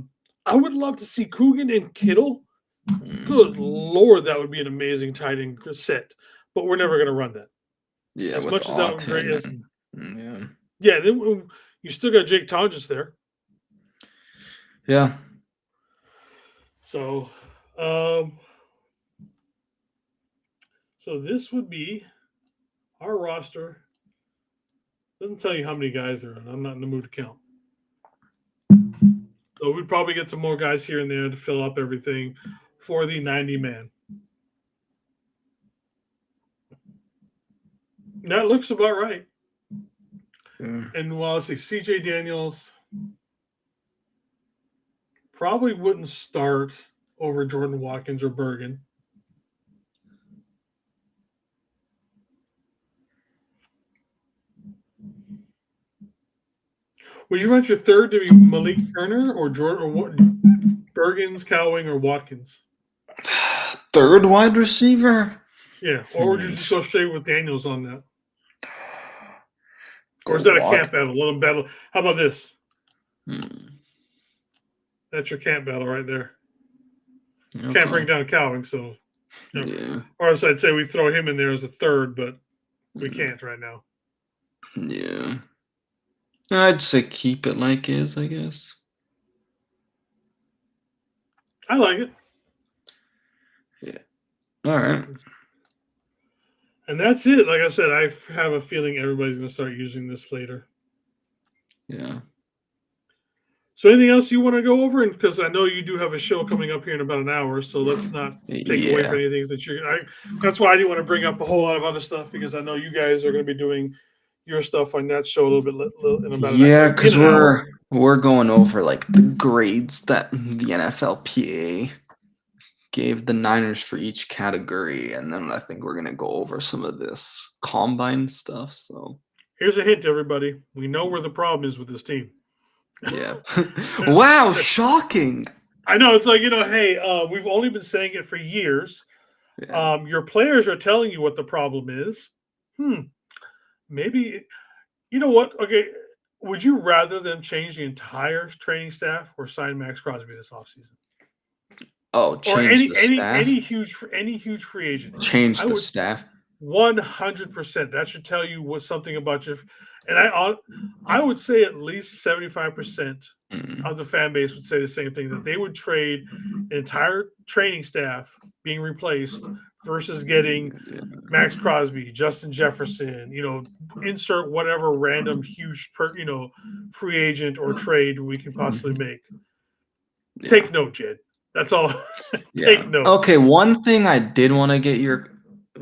would love to see Coogan and Kittle. Good Lord, that would be an amazing tight end set. But we're never going to run that. Yeah, As with much as that would be great, Autumn and then you still got Jake Tonjes there. yeah. So, so this would be our roster. Doesn't tell you how many guys are in. I'm not in the mood to count. So we'd probably get some more guys here and there to fill up everything for the 90-man. That looks about right. Yeah. And while let's see, CJ Daniels probably wouldn't start over Jordan Watkins or Bergen. Would you want your third to be Malik Turner or Jordan or Bergens, Cowing, or Watkins? Third wide receiver? Yeah, or would you just go straight with Daniels on that? Go Or is that a Wat- camp battle? Let them battle. How about this? Hmm. That's your camp battle right there. Okay. Can't bring down Cowing, so. Yeah. Or else I'd say we throw him in there as a third, but we can't right now. Yeah. I'd say keep it like is, I guess. I like it. Yeah. All right. And that's it. Like I said, I have a feeling everybody's going to start using this later. Yeah. So anything else you want to go over? And because I know you do have a show coming up here in about an hour, so let's not take away from anything that you're. That's why I didn't want to bring up a whole lot of other stuff because I know you guys are going to be doing your stuff on that show a little bit in about because an hour. we're going over like the grades that the NFLPA gave the Niners for each category, and then I think we're gonna go over some of this combine stuff. So Here's a hint, everybody. We know where the problem is with this team. yeah. Wow, shocking. I know it's like hey, we've only been saying it for years. Yeah. Your players are telling you what the problem is. Maybe you know what? Okay, would you rather them change the entire training staff or sign Max Crosby this offseason? Oh, Or change the staff. any huge free agent? Change I the would staff. 100%. That should tell you what something about you. And I would say at least 75% of the fan base would say the same thing, that they would trade an entire training staff being replaced versus getting Max Crosby, Justin Jefferson, insert whatever random huge free agent or trade we can possibly make. Yeah. Take note, Jed. That's all. Take note. Okay, one thing I did want to get your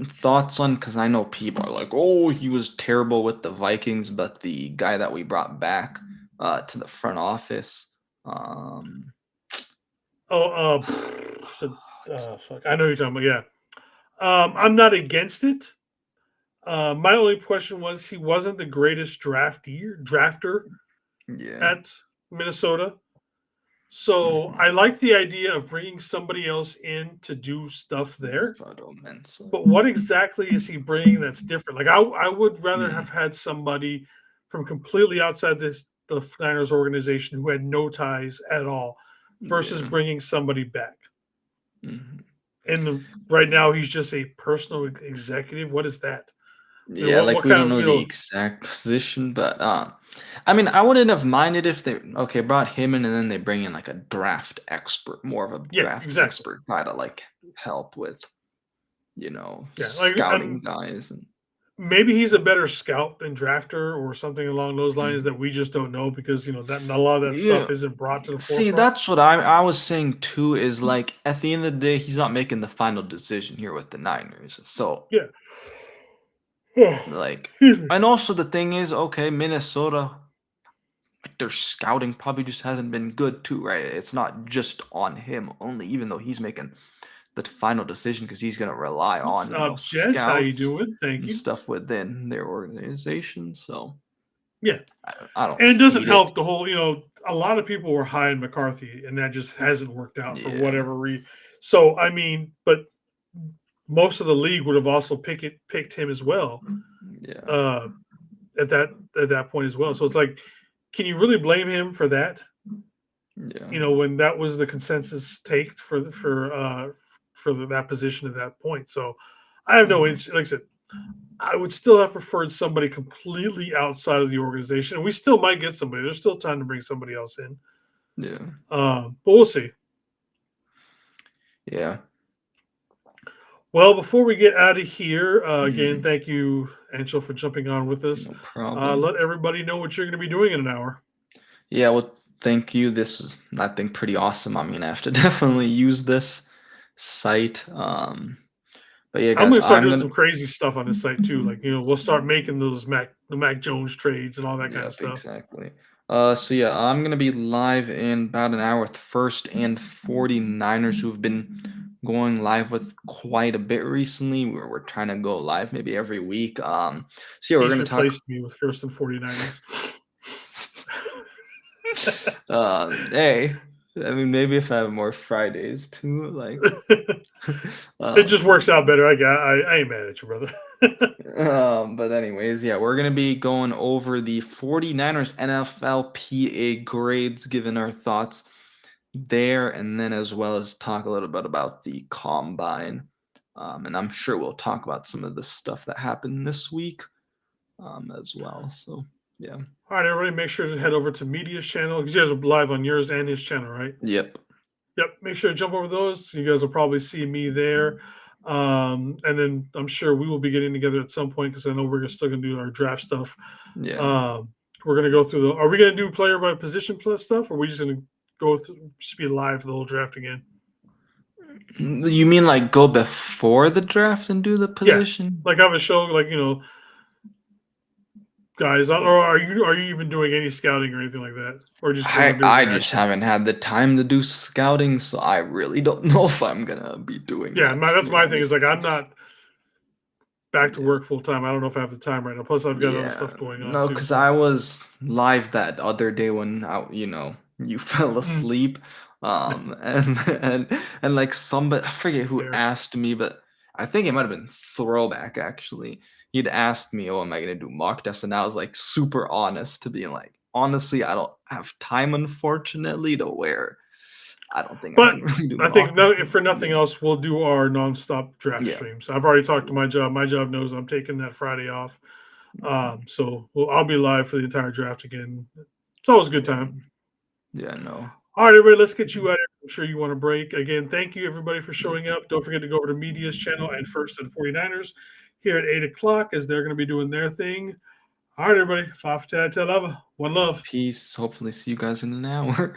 thoughts on, because I know people are like, oh, he was terrible with the Vikings, but the guy that we brought back to the front office. Fuck. I know you're talking about. Yeah. I'm not against it. My only question was he wasn't the greatest drafter at Minnesota. So I like the idea of bringing somebody else in to do stuff there. But what exactly is he bringing that's different? Like I would rather have had somebody from completely outside the Niners organization who had no ties at all versus bringing somebody back. And right now he's just a personal executive. What is that? Yeah, we don't know the exact position, but I mean, I wouldn't have minded if they brought him in and then they bring in like a draft expert, more of a draft expert guy to like help with, scouting guys. And maybe he's a better scout than drafter or something along those lines that we just don't know because that a lot of that stuff isn't brought to the forefront. See, that's what I was saying too. Is like at the end of the day, he's not making the final decision here with the Niners. So yeah. And also the thing is, Minnesota, like their scouting probably just hasn't been good too, right? It's not just on him only, even though he's making the final decision because he's going to rely What's on up, Jess? How you scouts doing? Thank and you. stuff within their organization. So Yeah. I don't And it doesn't hate it. help the whole, a lot of people were high in McCarthy, and that just hasn't worked out for Yeah, whatever reason. So, I mean, but most of the league would have also picked him as well yeah, uh, at that point as well. So it's like, can you really blame him for that? yeah, When that was the consensus take for that position at that point. So I have no interest. Like I said, I would still have preferred somebody completely outside of the organization. And we still might get somebody. There's still time to bring somebody else in. yeah, But we'll see. yeah. Well, before we get out of here, again, Mhm. thank you, Angel, for jumping on with us. No problem. Let everybody know what you're going to be doing in an hour. Yeah, well, thank you. This was, I think, pretty awesome. I mean, I have to definitely use this site. But yeah, I'm guys, going to start I'm doing gonna. some crazy stuff on this site too. Like, we'll start making the Mac Jones trades and all that kind of Yep, stuff. exactly. So yeah, I'm gonna be live in about an hour with First and 49ers who've been going live with quite a bit recently. We're trying to go live maybe every week. So yeah, we're He's gonna talk. replaced me with First and 49ers. Hey, I mean, maybe if I have more Fridays too, like, It just but works out better. I ain't mad at you, brother. but anyways, yeah, we're gonna be going over the 49ers NFLPA grades, given our thoughts there, and then as well as talk a little bit about the combine. And I'm sure we'll talk about some of the stuff that happened this week as well. So yeah. All right, everybody, make sure to head over to Media's channel because you guys are live on yours and his channel, right? Yep. Yep. Make sure to jump over those. You guys will probably see me there. And then I'm sure we will be getting together at some point because I know we're still going to do our draft stuff. Yeah. We're going to go through are we going to do player by position plus stuff, or are we just going to go through, just be live for the whole draft again? You mean like go before the draft and do the Yeah. position? Like have a show, like, guys, or are you even doing any scouting or anything like that? Or just want I to do I just reaction? haven't had the time to do scouting, so I really don't know if I'm gonna be doing Yeah, that, to that's be my thing. Is honest. like I'm not back to Yeah. work full time. I don't know if I have the time right now. Plus, I've got other Yeah. stuff going on No, too. because So, I was live that other day when you fell mm, asleep. And like somebody, I forget who fair. asked me, but I think it might have been Throwback actually. He'd asked me, "Oh, am I gonna do mock tests?" And I was like super honest to being like, honestly, I don't have time, unfortunately, to where I don't think I But can really do I think mock. for nothing Yeah. else, we'll do our nonstop draft Yeah. streams. I've already talked to my job. My job knows I'm taking that Friday off. So I'll be live for the entire draft again. It's always a good Yeah. time. Yeah. No. All right, everybody, let's get you out. I'm sure you want a break. Again, thank you, everybody, for showing up. Don't forget to go over to Media's channel and First and 49ers here at 8 o'clock as they're going to be doing their thing. All right, everybody. Five, 10, 10, 11. One love. Peace. Hopefully, see you guys in an hour.